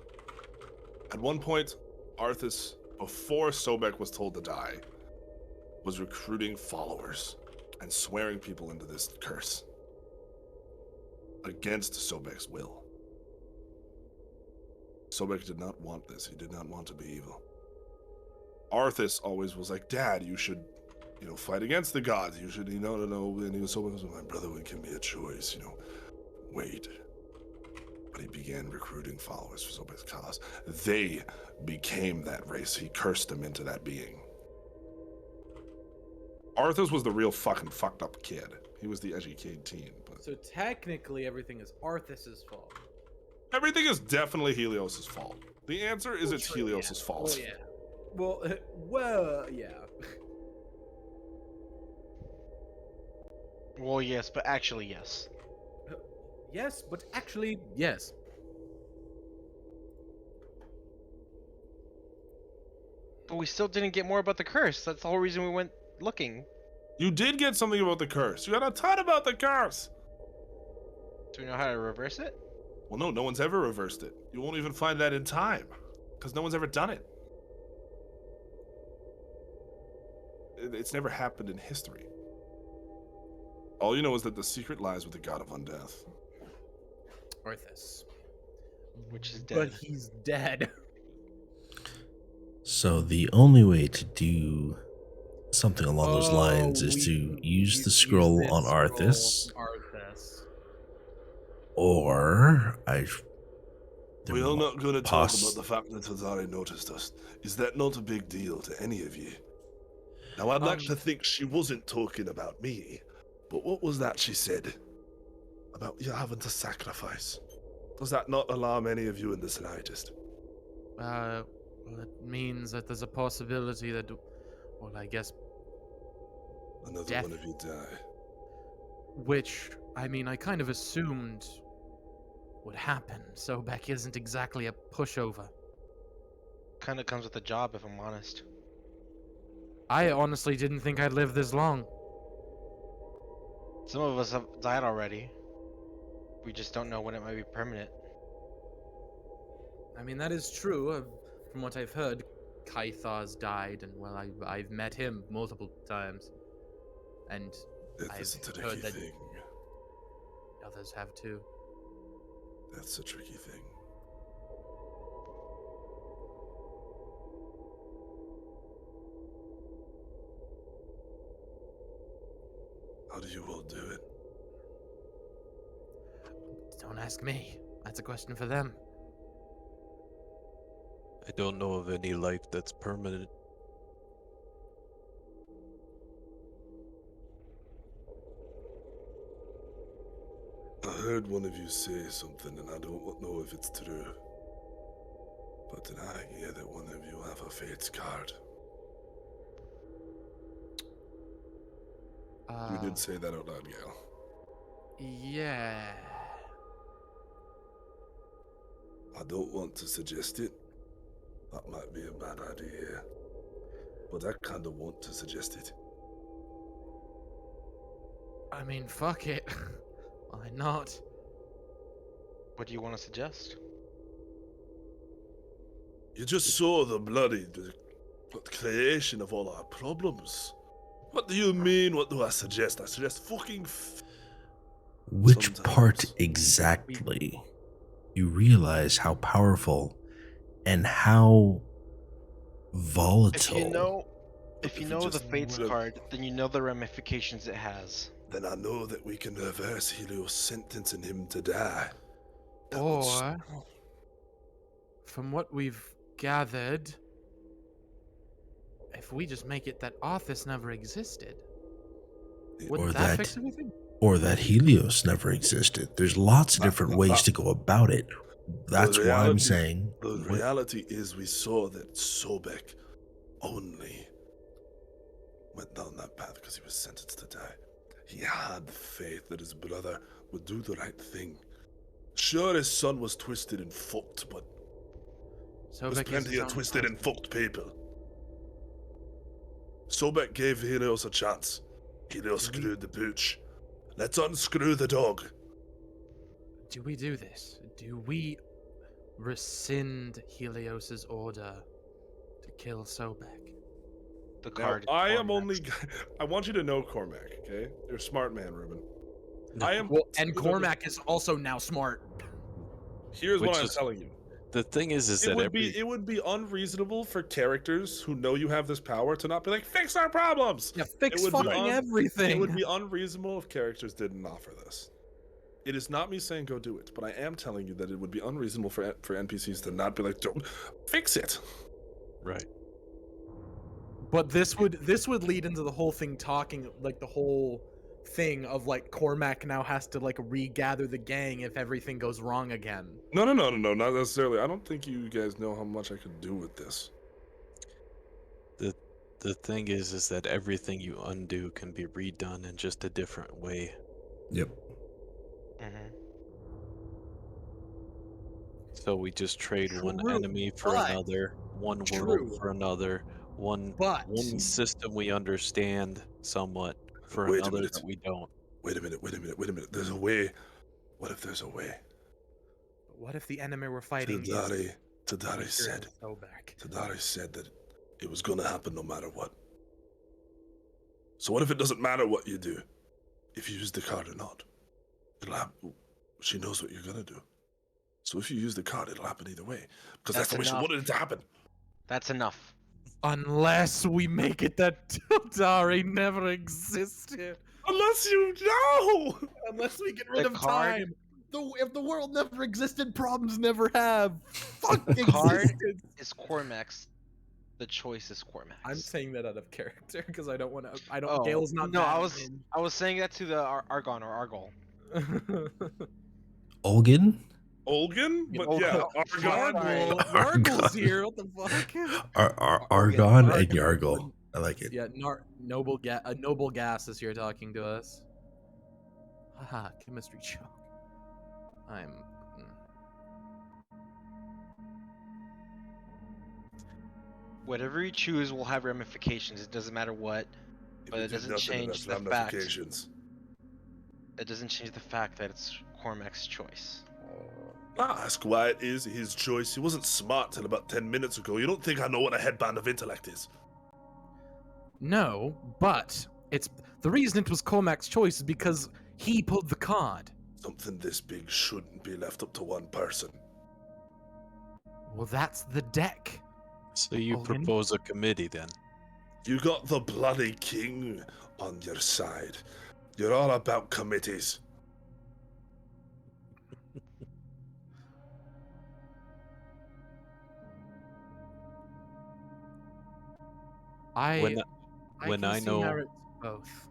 At one point, Arthas, before Sobek was told to die, was recruiting followers and swearing people into this curse against Sobek's will. Sobek did not want this. He did not want to be evil. Arthas always was like, Dad, you should, fight against the gods. You should, no. And he was Sobek was like, my brother would give me a choice, wait. But he began recruiting followers for Sobek's cause. They became that race. He cursed them into that being. Arthas was the real fucking fucked up kid. He was the educated teen. But So technically, everything is Arthas's fault. everything is definitely Helios's fault. The answer is it's True, Helios's yeah. fault. Oh yeah. Well, yeah. Well, yes, but actually, yes. Yes, but actually, yes. But we still didn't get more about the curse. That's the whole reason we went looking. You did get something about the curse. You got a ton about the curse. Do we know how to reverse it? Well, no, no one's ever reversed it. You won't even find that in time, because no one's ever done it. It's never happened in history. All you know is that the secret lies with the god of undeath. Arthas. Which is But dead. he's dead. So the only way to do something along those lines is we to can use the use scroll this on scroll Arthas, on Arthas. or We are not going to talk poss- about the fact that Tazari noticed us. Is that not a big deal to any of you? Now, I'd like to think she wasn't talking about me, but what was that she said? About you having to sacrifice. Does that not alarm any of you in the slightest? Well, it means that there's a possibility that, well, I guess, Another Death. one of you die. which, I mean, I kind of assumed would happen. Sobek isn't exactly a pushover. Kind of comes with the job, if I'm honest. I honestly didn't think I'd live this long. Some of us have died already. We just don't know when it might be permanent. I mean, that is true. From what I've heard, Kaithar's died, and well, I've met him multiple times, and Death I've is a tricky heard that thing. others have too. That's a tricky thing. How do you all do it? Don't ask me. That's a question for them. I don't know of any life that's permanent. I heard one of you say something, and I don't know if it's true. But did I hear that one of you have a fate's card? You did say that out loud, Gail. Yeah. I don't want to suggest it. That might be a bad idea. But I kind of want to suggest it. I mean, fuck it. Why not? What do you want to suggest? You just saw the bloody creation of all our problems. What do you mean? What do I suggest? I suggest fucking. which part Sometimes. exactly? You realize how powerful and how volatile. If you If know you the just Fates would've- card, then you know the ramifications it has. Then I know that we can reverse Helios sentencing him to die. That would Or, from what we've gathered, if we just make it that Arthas never existed, wouldn't Or that that- fix everything? or that Helios never existed. There's lots of different ways to go about it. That's why I'm reality- saying The what- reality is we saw that Sobek only went down that path because he was sentenced to die. He had faith that his brother would do the right thing. Sure, his son was twisted and fucked, but So there's plenty of twisted and fucked people. Sobek gave Helios a chance. Helios screwed the pooch. Let's unscrew the dog. Do we do this? Do we rescind Helios's order to kill Sobek? The Now, card. I am Cormax. only. I want you to know, Cormac, okay? You're a smart man, Ruben. I am. Well, and Cormac is also now smart. Here's Which what I'm is- telling you. The thing is It that would every be unreasonable for characters who know you have this power to not be like, fix our problems. Yeah, fix would be fucking un- everything. It would be unreasonable if characters didn't offer this. It is not me saying go do it, but I am telling you that it would be unreasonable for NPCs to not be like, don't fix it. right. But this would lead into the whole thing talking like the whole thing of like Cormac now has to like regather the gang if everything goes wrong again. No, not necessarily. I don't think you guys know how much I could do with this. The thing is that everything you undo can be redone in just a different way. Yep. Mhm. So we just trade one True, enemy for but- another, one True. world for another, one But system we understand somewhat for Wait a another minute. that we don't. Wait a minute. There's a way. What if there's a way? What if the enemy we're fighting Tadari Imperial said. Sobek? Tadari said that it was gonna happen no matter what. So what if it doesn't matter what you do? If you use the card or not? It'll happen. She knows what you're gonna do. So if you use the card, it'll happen either way. Because that's the way she enough. wanted it to happen. That's enough. Unless we make it that Tildari never existed. Unless you know! Unless we get rid The of card- time. If the world never existed, problems never have. Fuck The card- existence. It's Cormax. The choice is Cormax. I'm saying that out of character because I don't want to. I don't. Oh, Gale's not. no, I was saying that to the Argon or Argol. Olgin? Olgin? But Olgin. yeah, Argon. Argon. Yargle's here. What the fuck? Argon and Yargle. I like it. Yeah, a noble gas is here talking to us. Haha, chemistry choke. I'm. Whatever you choose will have ramifications. It doesn't matter what. But it doesn't change the fact. It doesn't change the fact that it's Cormac's choice. Ask why it is his choice. He wasn't smart till about 10 minutes ago. You don't think I know what a headband of intellect is? No, but it's the reason it was Cormac's choice is because he pulled the card. Something this big shouldn't be left up to one person. Well, that's the deck. So you Olgin? propose a committee then? You got the bloody king on your side. You're all about committees. When can I see know- merit to both.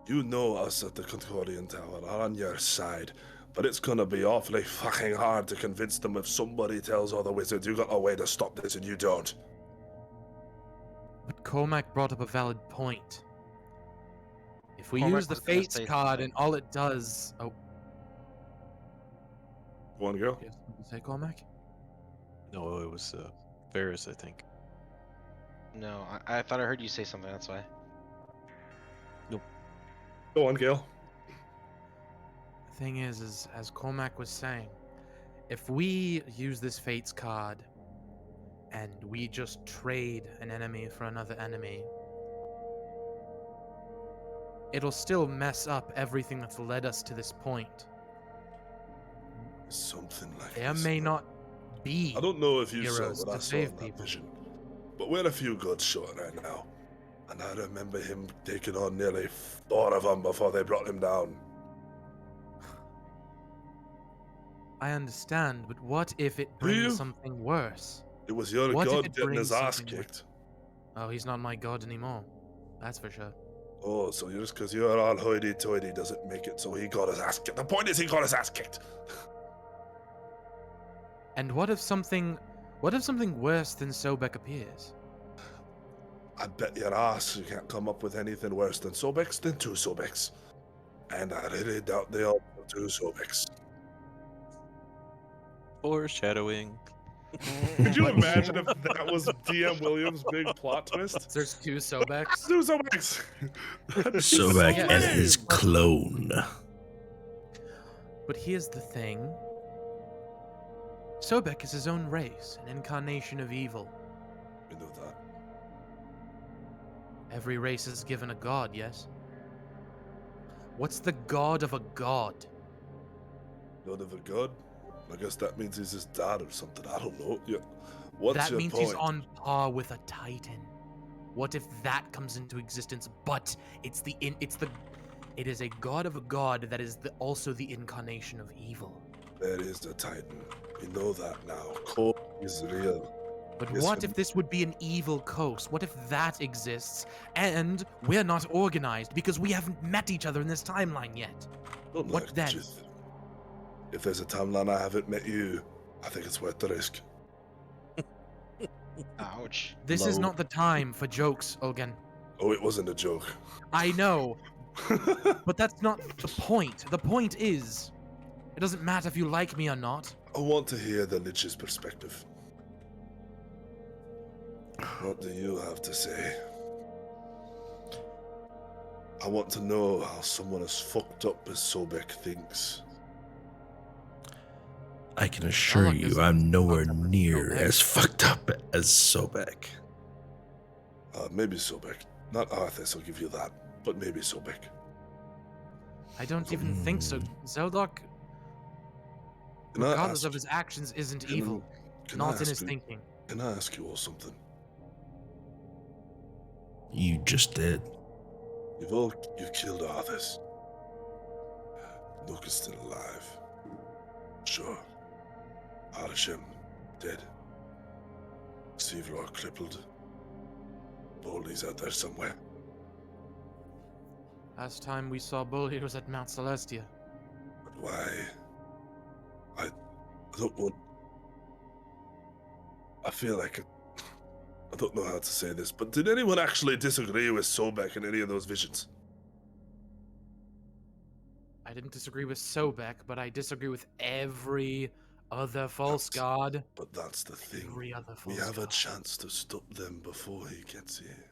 You know us at the Concordian Tower are on your side, but it's gonna be awfully fucking hard to convince them if somebody tells all the wizards you got a way to stop this and you don't. But Cormac brought up a valid point. If we Cormac use the was gonna Fates say card something. and all it does, oh, Go on, go. yes, did you say Cormac? No, it was Ferris, I think. No, I thought I heard you say something. That's why. Go on, Gale. The thing is as Cormac was saying, if we use this Fates card and we just trade an enemy for another enemy, it'll still mess up everything that's led us to this point. Something like There this. may not be. I don't know if you saw heroes what I to saw save in that people. vision, but we're a few gods short right now. And I remember him taking on nearly 4 of them before they brought him down. I understand, but what if it Do you? brings something worse? It was your What if god it getting his brings ass something kicked. Oh, he's not my god anymore. That's for sure. Oh, so just because you're all hoity-toity doesn't make it so he got his ass kicked. The point is he got his ass kicked. And what if something worse than Sobek appears? I bet your ass you can't come up with anything worse than Sobex than 2 Sobex. And I really doubt they all do 2 Sobex. Foreshadowing. Could you imagine if that was DM Williams' big plot twist? There's 2 Sobeks. 2 Sobex! Sobek Yeah. and his clone. But here's the thing. Sobek is his own race, an incarnation of evil. We know that. Every race is given a god, yes? What's the god of a god? God of a god? I guess that means he's his dad or something. I don't know. Yeah. What's That your means point? he's on par with a titan. What if that comes into existence, but it is a god of a god that is also the incarnation of evil. There is the Titan. We know that now. Cole is real. But Yes, what we- if this would be an evil coast? What if that exists and we're not organized because we haven't met each other in this timeline yet? Don't What like then? truth. If there's a timeline I haven't met you, I think it's worth the risk. Ouch. This is No. not the time for jokes, Olgen. Oh, it wasn't a joke. I know, but that's not the point. The point is, it doesn't matter if you like me or not. I want to hear the Lich's perspective. What do you have to say? I want to know how someone as fucked up as Sobek thinks. I can assure Zeldoc you isn't I'm nowhere fucked up as near Sobek. as fucked up as Sobek. Maybe Sobek. Not Arthas, I'll give you that. But maybe Sobek. I don't even think so. Zeldoc, Can I regardless ask- of his actions, isn't can- evil. can I Not in ask his you- thinking. Can I ask you all something? You just did. You've killed Arthas. Luke is still alive. Sure. Arashim dead. Seevlor crippled. Boldy's out there somewhere. Last time we saw Boldy was at Mount Celestia. But why? I don't want. I feel like I don't know how to say this, but did anyone actually disagree with Sobek in any of those visions? I didn't disagree with Sobek, but I disagree with every other false god. But that's the thing. Every other We false have a god. chance to stop them before he gets here.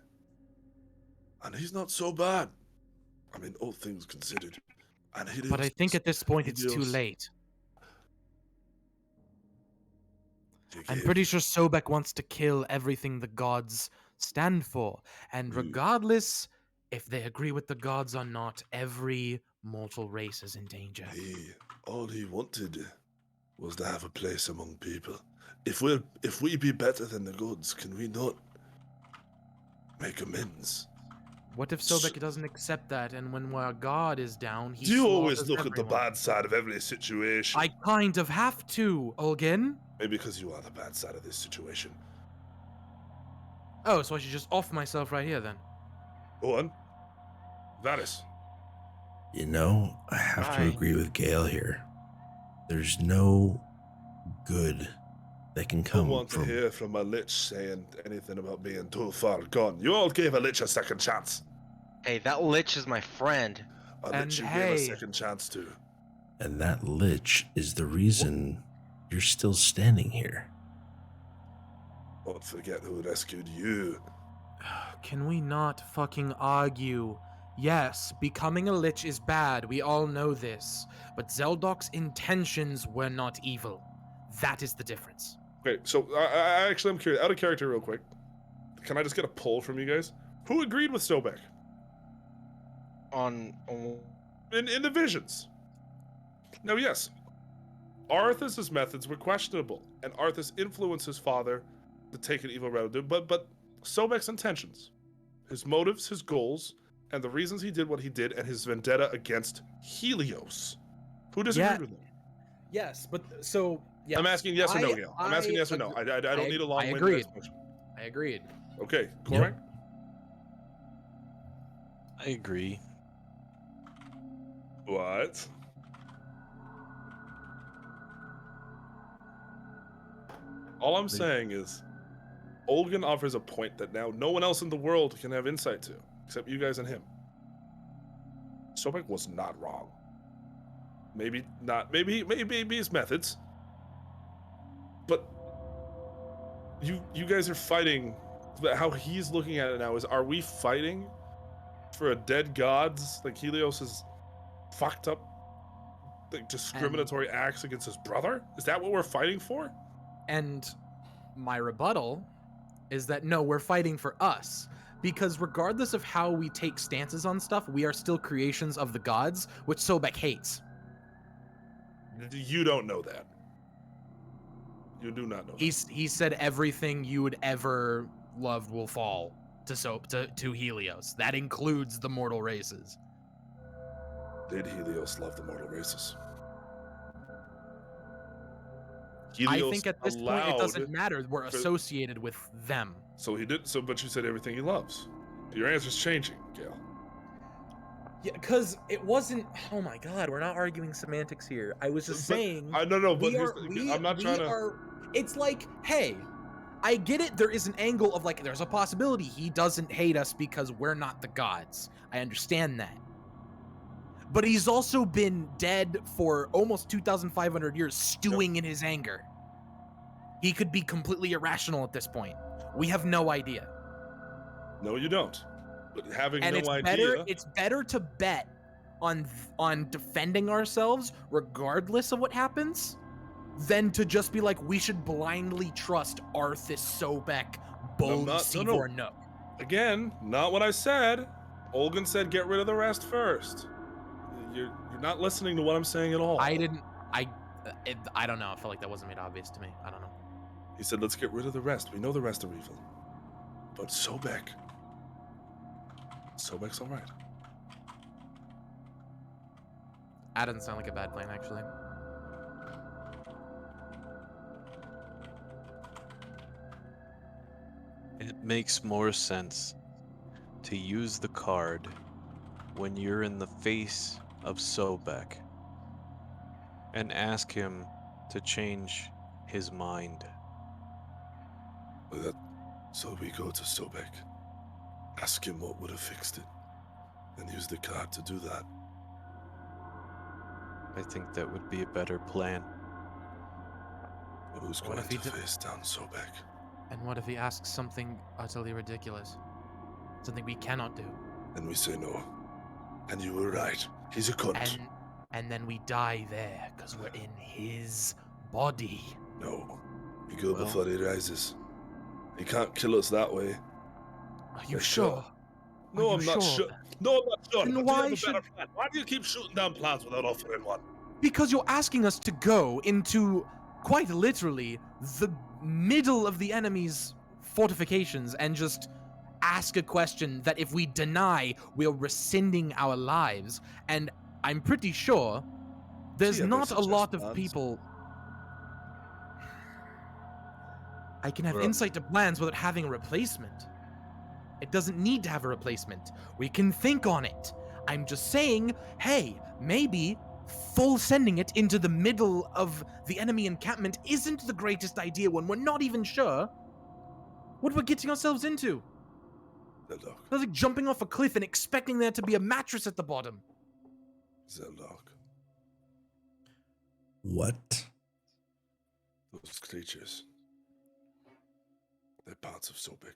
And he's not so bad. I mean, all things considered. And But I think at this point it's too Helios- late. You I'm gave- pretty sure Sobek wants to kill everything the gods stand for. And Mm. regardless if they agree with the gods or not, every mortal race is in danger. All he wanted was to have a place among people. If we be better than the gods, can we not make amends? What if Sobek doesn't accept that, and when our god is down, he Do you always slaughters look at the everyone? bad side of every situation? I kind of have to, Olgin. Maybe because you are the bad side of this situation. Oh, so I should just off myself right here then. Go on. Varys. You know, I have to Aye. agree with Gale here. There's no good that can I don't come want to from. hear from a lich saying anything about being too far gone. You all gave a lich a second chance. Hey, that lich is my friend. A And lich you gave hey- a second chance to. And that lich is the reason you're still standing here. Don't forget who rescued you. Can we not fucking argue? Yes, becoming a lich is bad, we all know this. But Zeldoc's intentions were not evil. That is the difference. Okay, so I actually am curious. Out of character, real quick. Can I just get a poll from you guys? Who agreed with Sobek On in the visions? Now, yes, Arthas' methods were questionable, and Arthas influenced his father to take an evil route. But Sobek's intentions, his motives, his goals, and the reasons he did what he did, and his vendetta against Helios. Who disagreed Yeah. with him? Yes, but so yes. I'm asking yes or no, Gale. I'm asking yes or no. I don't need a long winded agreed. explanation. I agreed. Okay, Cormac? I agree. What? All I'm saying is, Olgin offers a point that now no one else in the world can have insight to, except you guys and him. Sobek was not wrong. Maybe not. Maybe his methods. But you guys are fighting. How he's looking at it now is: are we fighting for a dead god's, like Helios's fucked up, like discriminatory acts against his brother? Is that what we're fighting for? And my rebuttal is that no, we're fighting for us. Because regardless of how we take stances on stuff, we are still creations of the gods, which Sobek hates. You don't know that. You do not know. He said everything you would ever love will fall to Helios. That includes the mortal races. Did Helios love the mortal races? I think at this point it doesn't allowed- matter. We're for- associated with them. So he did. So, but you said everything he loves. Your answer's changing, Gale. Yeah, because it wasn't. Oh my God, we're not arguing semantics here. I was just But- saying. I don't know, but we here's are, the- we, I'm not we trying to. are. It's like, hey, I get it. There is an angle of like, there's a possibility he doesn't hate us because we're not the gods. I understand that. But he's also been dead for almost 2,500 years, stewing in his anger. He could be completely irrational at this point. We have no idea. No, you don't. But having And no it's idea. better to bet on defending ourselves regardless of what happens than to just be like, we should blindly trust Arthas Sobek, Bull Sivor no. Again, not what I said. Olgan said get rid of the rest first. You're not listening to what I'm saying at all. I don't know. I felt like that wasn't made obvious to me. I don't know. He said, let's get rid of the rest. We know the rest are evil. But Sobek's all right. That doesn't sound like a bad plan, actually. It makes more sense to use the card when you're in the face of Sobek and ask him to change his mind. So we go to Sobek, ask him what would have fixed it, and use the card to do that. I think that would be a better plan. Who's going to face down Sobek? And what if he asks something utterly ridiculous? Something we cannot do. And we say no. And you were right. He's a cunt. And then we die there, because we're in his body. No. We go before he rises. He can't kill us that way. Are you sure? No, I'm not sure. No, I'm not sure. Then But why do you have a better plan? Why do you keep shooting down plans without offering one? Because you're asking us to go into, quite literally, the middle of the enemy's fortifications and just ask a question that if we deny, we're rescinding our lives. And I'm pretty sure there's not a lot of people... I can have insight to plans without having a replacement. It doesn't need to have a replacement. We can think on it. I'm just saying, hey, maybe full sending it into the middle of the enemy encampment isn't the greatest idea when we're not even sure what we're getting ourselves into. That's like jumping off a cliff and expecting there to be a mattress at the bottom. Zeldok. What? Those creatures. They're parts of Sobek.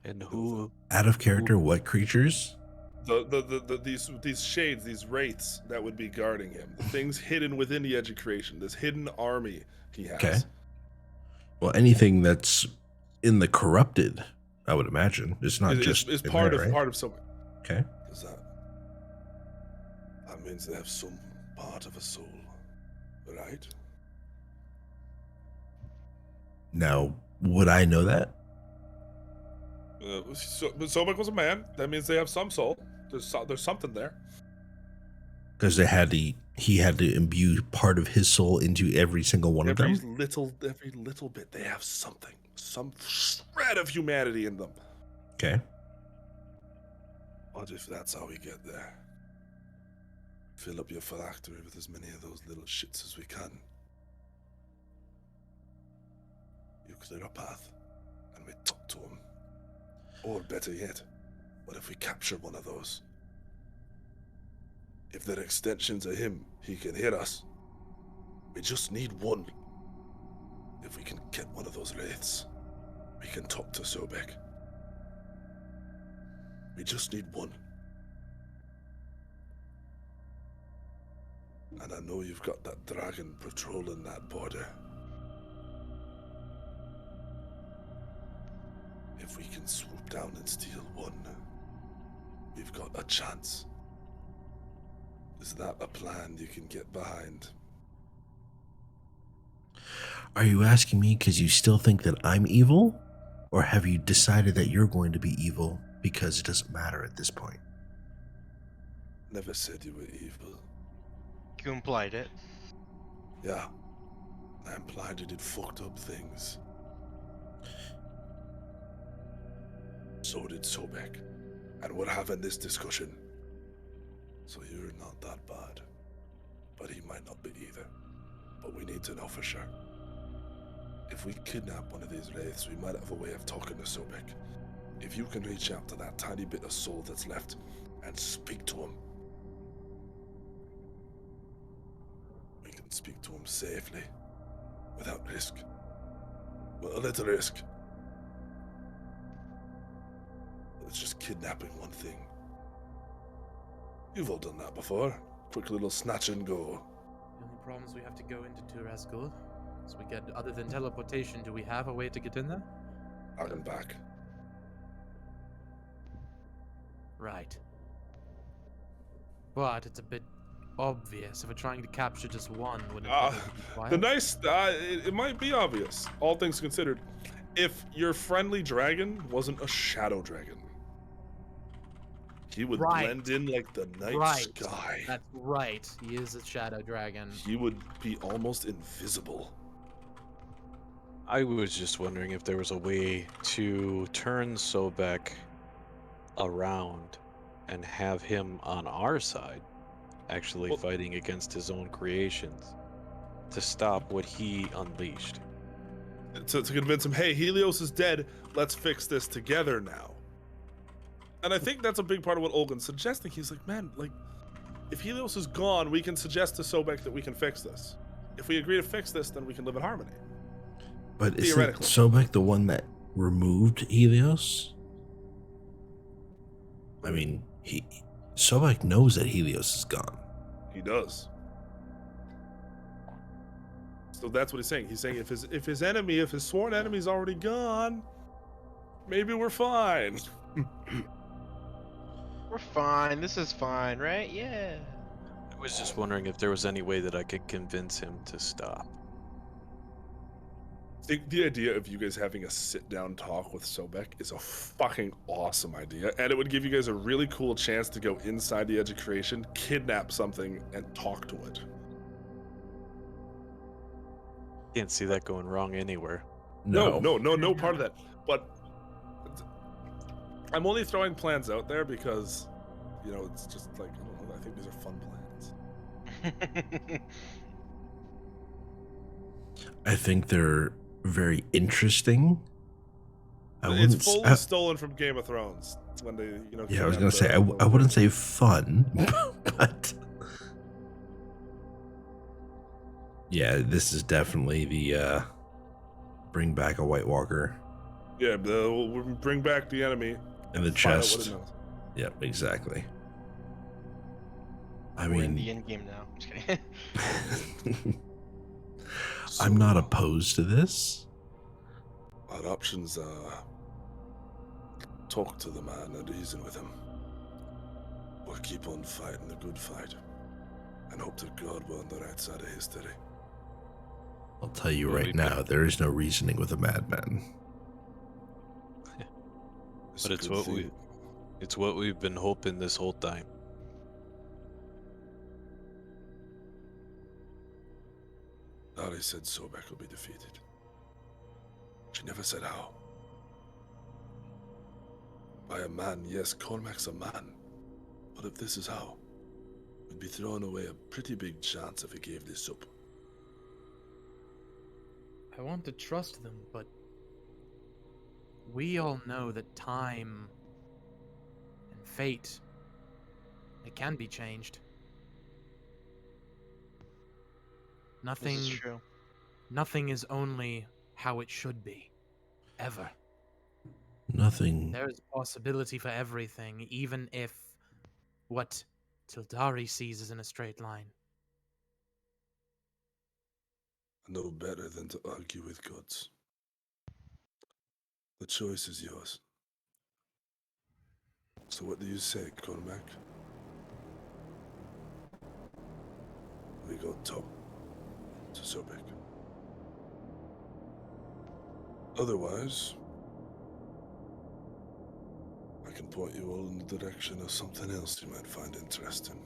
And who? Out of character, what creatures? These shades, these wraiths that would be guarding him. The things hidden within the education. This hidden army he has. Okay. Well, anything that's in the corrupted, I would imagine. It's not just it's part there, of right? part of Sobek. Okay. That means they have some part of a soul, right? Now, would I know that? But Sobek was a man. That means they have some soul. There's something there. Because he had to imbue part of his soul into every single one of them. Every little bit. They have something, some shred of humanity in them. Okay. What if that's how we get there? Fill up your phylactery with as many of those little shits as we can. You clear a path, and we talk to him. Or better yet, what if we capture one of those? If they're extensions of him, he can hear us. We just need one. If we can get one of those wraiths, we can talk to Sobek. We just need one. And I know you've got that dragon patrolling that border. If we can swoop down and steal one, we've got a chance. Is that a plan you can get behind? Are you asking me because you still think that I'm evil? Or have you decided that you're going to be evil because it doesn't matter at this point? Never said you were evil. You implied it. Yeah. I implied you did fucked up things. So did Sobek. And we're having this discussion. So you're not that bad. But he might not be either. But we need to know for sure. If we kidnap one of these wraiths, we might have a way of talking to Sobek. If you can reach out to that tiny bit of soul that's left and speak to him, we can speak to him safely, without risk. With a little risk. It's just kidnapping one thing. You've all done that before. quick little snatch and go. The only problem is we have to go into Turazgul. So we get, other than teleportation, do we have a way to get in there? Out and back. Right. But it's a bit obvious if we're trying to capture just one. Wouldn't It might be obvious, all things considered, if your friendly dragon wasn't a shadow dragon. He would blend in like the night sky. That's right. He is a shadow dragon. He would be almost invisible. I was just wondering if there was a way to turn Sobek around and have him on our side, actually fighting against his own creations, to stop what he unleashed. To convince him, hey, Helios is dead, let's fix this together now. And I think that's a big part of what Olgan's suggesting. He's like, man, like, if Helios is gone, we can suggest to Sobek that we can fix this. If we agree to fix this, then we can live in harmony. But isn't Sobek the one that removed Helios? I mean, Sobek knows that Helios is gone. He does. So that's what he's saying. He's saying if his sworn enemy's already gone, maybe we're fine. We're fine. This is fine, right? Yeah. I was just wondering if there was any way that I could convince him to stop. The idea of you guys having a sit-down talk with Sobek is a fucking awesome idea, and it would give you guys a really cool chance to go inside the Edge of Creation, kidnap something, and talk to it. Can't see that going wrong anywhere. No part of that. But I'm only throwing plans out there because, you know, it's just like, I don't know, I think these are fun plans. I think they're very interesting. It's fully stolen from Game of Thrones when they, you know. Yeah, I was gonna say I wouldn't say fun, but yeah, this is definitely the bring back a White Walker. Yeah, we'll bring back the enemy and the chest. Yep, exactly. We're in the end game now. I'm just kidding. I'm not opposed to this. Our options are talk to the man and reason with him, or keep on fighting the good fight and hope that God we're on the right side of history. I'll tell you right now, there is no reasoning with a madman. But it's what we've been hoping this whole time. Ari said Sobek will be defeated. She never said how. By a man, yes, Cormac's a man. But if this is how, we'd be throwing away a pretty big chance if we gave this up. I want to trust them, but we all know that time and fate, it can be changed. Nothing, this is true. Nothing is only how it should be, ever. Nothing. There is a possibility for everything, even if what Tildari sees is in a straight line. No better than to argue with gods. The choice is yours. So what do you say, Cormac? We go top to Sobek. Otherwise, I can point you all in the direction of something else you might find interesting.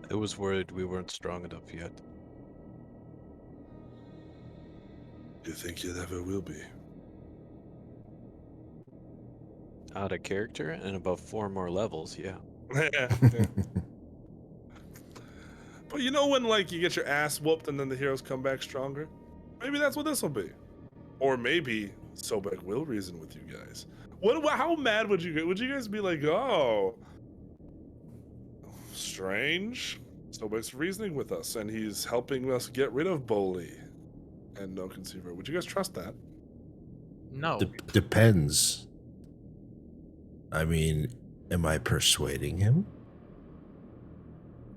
I was worried we weren't strong enough yet. You think you ever will be? Out of character and about 4 more levels, yeah. Yeah. But you know when, like, you get your ass whooped and then the heroes come back stronger? Maybe that's what this will be. Or maybe Sobek will reason with you guys. How mad would you get? Would you guys be like, oh, strange? Sobek's reasoning with us and he's helping us get rid of Boli and No Conceiver. Would you guys trust that? No. Depends. I mean, am I persuading him?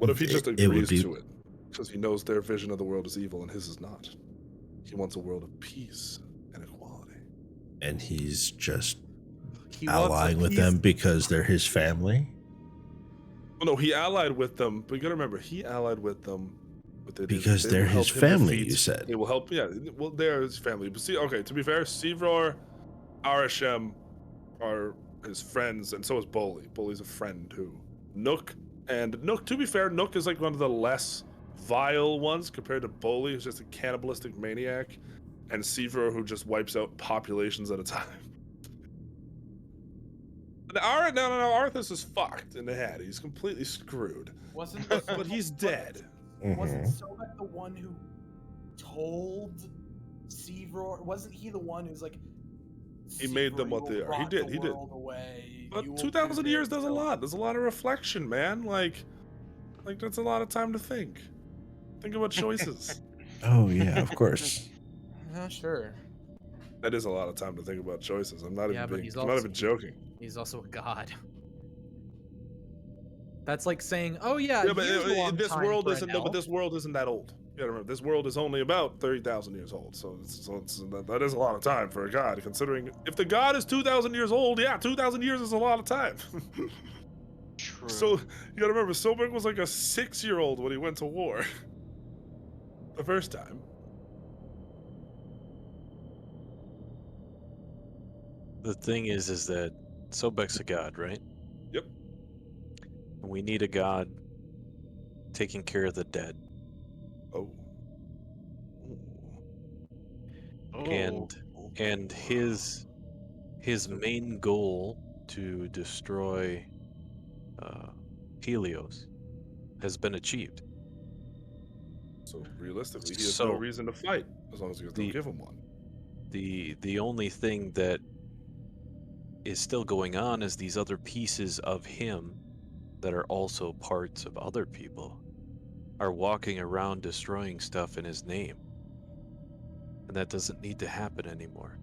What if he just It would agrees be, to it? Because he knows their vision of the world is evil and his is not. He wants a world of peace and equality. and he's just He wants a allying with piece- them because they're his family. Oh no, he allied with them, but you gotta remember, he allied with them Because they're will help his him family, defeat- you said. They will help, yeah, well, they're his family. But see, okay, to be fair, Sivror, Arishem are his friends, and so is Bully. Bully's a friend too. Nook, to be fair, Nook is like one of the less vile ones compared to Bully, who's just a cannibalistic maniac, and Sivror, who just wipes out populations at a time. No, Arthas is fucked in the head. He's completely screwed. Wasn't But he's dead. Wasn't Mhm. Sobek the one who told Sivror? Wasn't he the one who's like? He made them "Sivror, what you they will are." He rot did, the he did. world away. But You will 2,000 do years this." does a So- lot. There's a lot of reflection, man. Like that's a lot of time to think. Think about choices. Oh yeah, of course. Yeah, sure. That is a lot of time to think about choices. I'm not Yeah, but I'm not even joking. He's also a god. That's like saying, "Oh yeah, Yeah, but years a long this time world for an isn't. No, but elf." this world isn't that old. You gotta remember, this world is only about 30,000 years old. So that is a lot of time for a god. Considering if the god is 2,000 years old, yeah, 2,000 years is a lot of time. True. So you gotta remember, Sobek was like a 6-year-old when he went to war. The first time. The thing is that Sobek's a god, right? Yep. And we need a god taking care of the dead. Oh. And his main goal to destroy Helios has been achieved. So realistically, he has no So- reason to fight as long as you don't The- give him one. The only thing that is still going on is these other pieces of him that are also parts of other people are walking around destroying stuff in his name. And that doesn't need to happen anymore.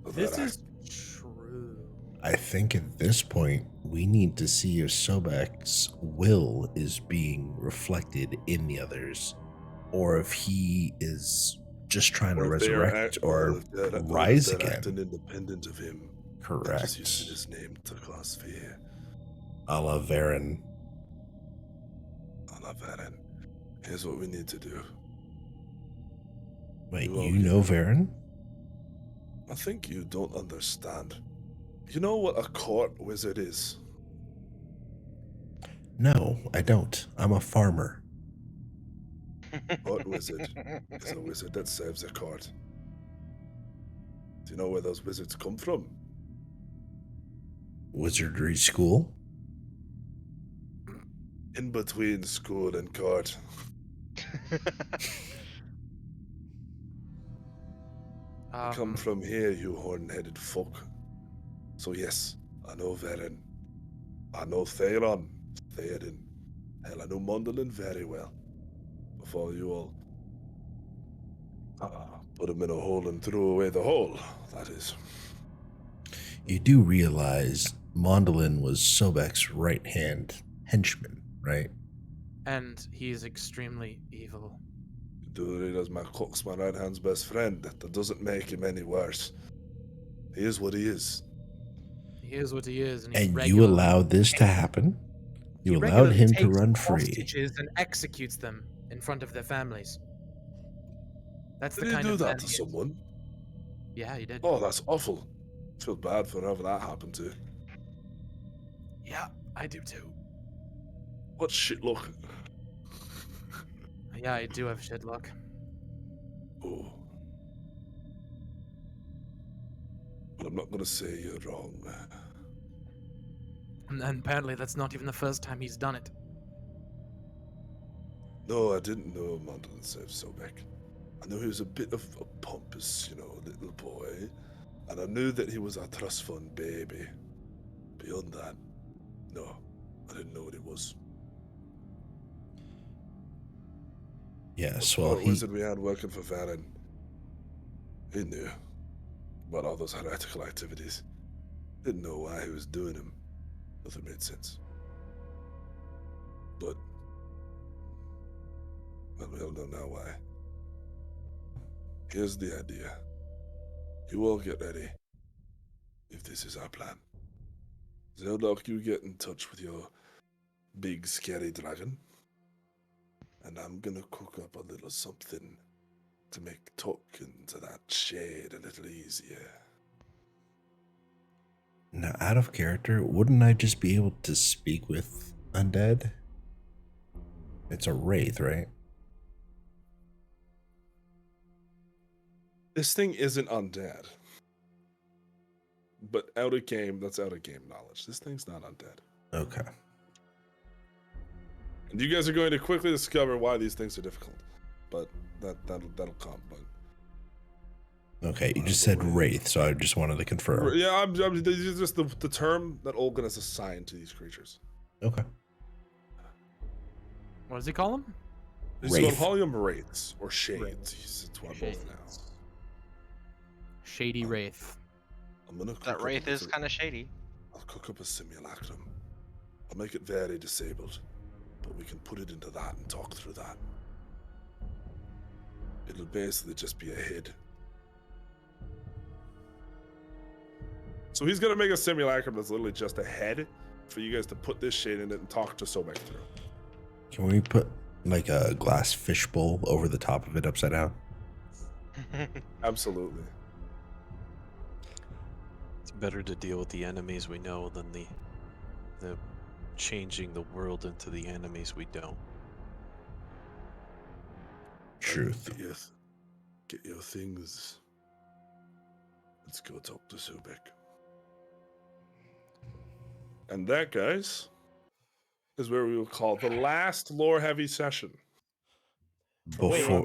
So This that is true. I think at this point we need to see if Sobek's will is being reflected in the others, or if he is just trying to Or if they are resurrect or or if they're rise acting again. independent of him. And Correct. just using his name to cause fear. A la Varen. I love that. And here's what we need to do. Wait, You you know Varen? I think you don't understand. You know what a court wizard is? No, I don't. I'm a farmer. Court wizard is a wizard that serves a court. Do you know where those wizards come from? Wizardry school? In between school and court. Come from here, you horn-headed folk. So yes, I know Varen. I know Theron, Theoden. Hell, I know Mondolin very well. Before you all put him in a hole and threw away the hole, that is. You do realize Mondolin was Sobek's right-hand henchman, right? And he's extremely evil. You do realize my cook's my right hand's best friend. That doesn't make him any worse. He is what he is. He is what he is, and, he And you regularly- allowed this to happen? he You allowed regularly him to takes run free. hostages and executes them in front of their families. That's the Did he kind do of that man to he is. someone? Yeah, he did. Oh, that's awful. I feel bad for whoever that happened to. Yeah, I do too. What shit luck. Yeah, I do have shit luck. Oh. But I'm not gonna say you're wrong. And apparently that's not even the first time he's done it. No, I didn't know Mondolin served Sobek. I knew he was a bit of a pompous, little boy. And I knew that he was a trust fund baby. Beyond that, no, I didn't know what it was. Yes, The well, court wizard we had working for Varen, he knew about all those heretical activities. Didn't know why he was doing them. Nothing made sense. But, well, we all know now why. Here's the idea. You all get ready, if this is our plan. Zeldok, you get in touch with your big scary dragon, and I'm gonna cook up a little something to make talking to that shade a little easier. Now, out of character, wouldn't I just be able to speak with undead? It's a wraith, right? This thing isn't undead. But out of game, that's out of game knowledge. This thing's not undead. Okay. And you guys are going to quickly discover why these things are difficult. But that'll come. But Okay, you just said wraith, so I just wanted to confirm. yeah, this is just the term that Olgan has assigned to these creatures. Okay. What does he call him? He's going to Wraith. call them wraiths or shades. It's one both now. Shady Wraith. I'm gonna That wraith is kind of shady. I'll cook up a simulacrum. I'll make it very disabled, but we can put it into that and talk through that. It'll basically just be a head. So he's gonna make a simulacrum that's literally just a head for you guys to put this shade in it and talk to Sobek through. Can we put like a glass fishbowl over the top of it upside down? Absolutely. It's better to deal with the enemies we know than the changing the world into the enemies we don't. Truth. Get your things. Let's go talk to Sobek. And that, guys, is where we will call the last lore-heavy session. Before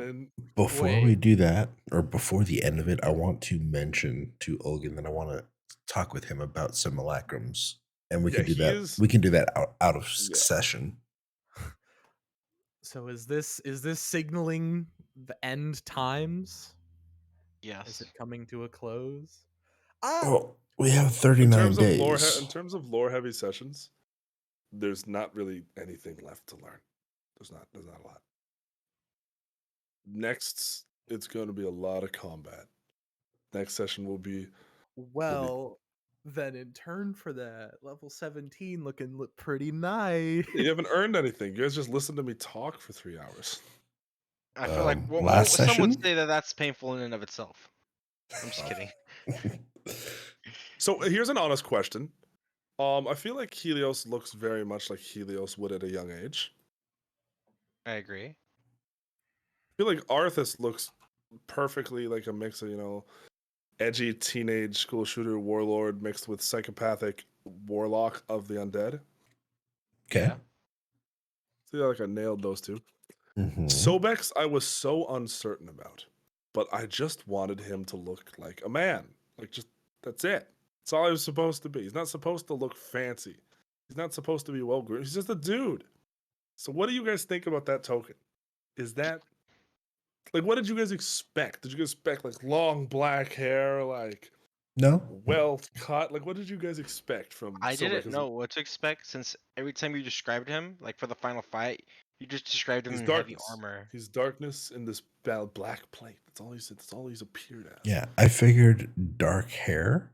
we do that, or before the end of it, I want to mention to Olgan that I want to talk with him about simulacrums, and we can do that. We can do that out of session. So is this signaling the end times? Yes. Is it coming to a close? Well, we have 39 days. In terms of lore-heavy sessions, there's not really anything left to learn. There's not a lot. Next, it's going to be a lot of combat. Next session will be... Then in turn for that, level 17 looking pretty nice. You haven't earned anything. You guys just listened to me talk for 3 hours. I feel like last some session? would say that that's painful in and of itself. I'm just kidding. So here's an honest question. I feel like Helios looks very much like Helios would at a young age. I agree. I feel like Arthas looks perfectly like a mix of, edgy teenage school shooter warlord mixed with psychopathic warlock of the undead. Okay. Yeah. See, like I nailed those two. Mm-hmm. Sobex, I was so uncertain about, but I just wanted him to look like a man. Like, just, that's it. That's all he was supposed to be. He's not supposed to look fancy. He's not supposed to be well-groomed. He's just a dude. So what do you guys think about that token? Is that... Like, what did you guys expect? Did you guys expect, like, long black hair, like... No. Well cut? Like, what did you guys expect from... I Sobek didn't as know what to expect since every time you described him, like for the final fight, you just described him He's in darkness. heavy armor. He's darkness in this black plate. That's all he's appeared as. Yeah, I figured dark hair,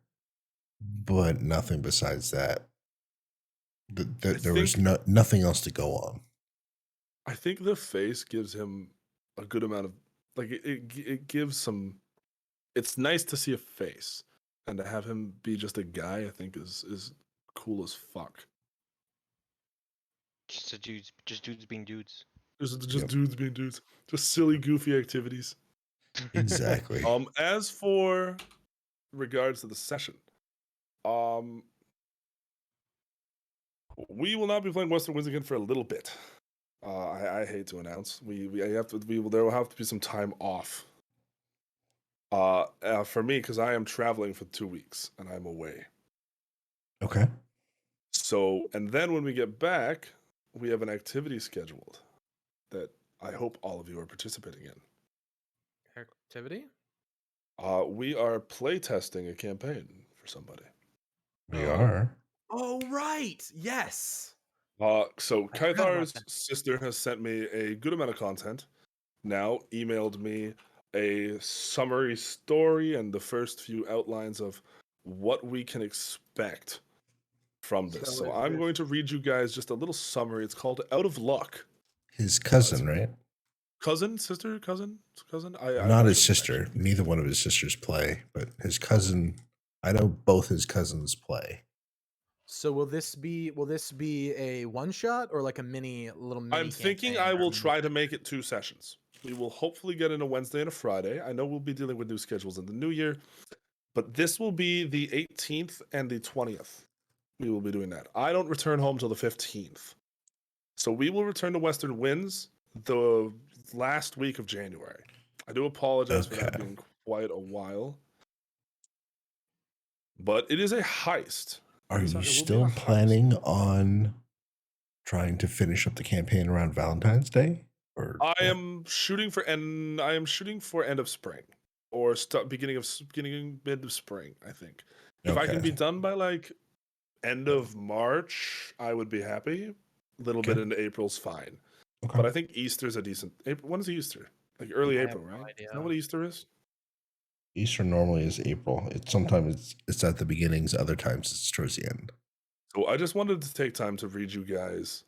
but nothing besides that. There was nothing else to go on. I think the face gives him a good amount of... Like, it gives some... It's nice to see a face. And to have him be just a guy, I think is cool as fuck. Just dudes being dudes. Just dudes being dudes. Just silly, goofy activities. Exactly. As for regards to the session, we will not be playing Western Winds again for a little bit. I hate to announce. There will have to be some time off. For me, because I am traveling for 2 weeks and I'm away. Okay. So, and then when we get back, we have an activity scheduled that I hope all of you are participating in. Activity? We are playtesting a campaign for somebody. We are. Oh right, yes. So I forgot about Kaithar's that. sister has sent me a good amount of content. Now emailed me a summary story and the first few outlines of what we can expect from this. So So is I'm this- going to read you guys just a little summary. It's called Out of Luck. His cousin, right? Cousin, sister, cousin, cousin. I'm Not not his sure the sister. connection. Neither one of his sisters play, but his cousin. I know both his cousins play. So will this be a one shot or like a little mini? I'm thinking campaign I or will mini- try to make it 2 sessions. We will hopefully get in a Wednesday and a Friday. I know we'll be dealing with new schedules in the new year, but this will be the 18th and the 20th. We will be doing that. I don't return home till the 15th. So we will return to Western Winds the last week of January. I do apologize for that Okay. being quite a while. But it is a heist. Are It you will be a still heist. planning on trying to finish up the campaign around Valentine's Day? Or I am shooting for end of spring or beginning mid of spring, I think. If I can be Okay. done by like end of March, I would be happy. A little bit Okay. into April's fine. Okay. But I think Easter's a decent April. When is Easter? Like early I have April, no right? idea. Is that what Easter is? Easter normally is April. It's sometimes it's at the beginnings, other times it's towards the end. So I just wanted to take time to read you guys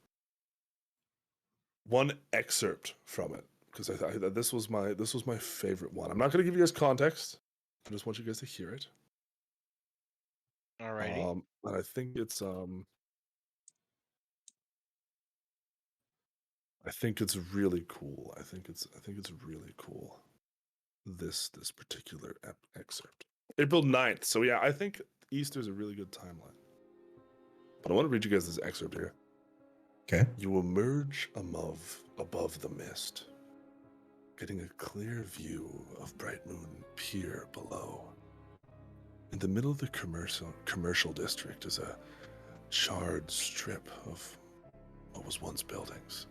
one excerpt from it because this was my favorite one. I'm not going to give you guys context. I just want you guys to hear it. Alrighty. And I think it's really cool. I think it's really cool. This particular excerpt. April 9th. So yeah, I think Easter's a really good timeline. But I want to read you guys this excerpt here. Okay. You emerge above the mist, getting a clear view of Bright Moon Pier below. In the middle of the commercial district is a charred strip of what was once buildings.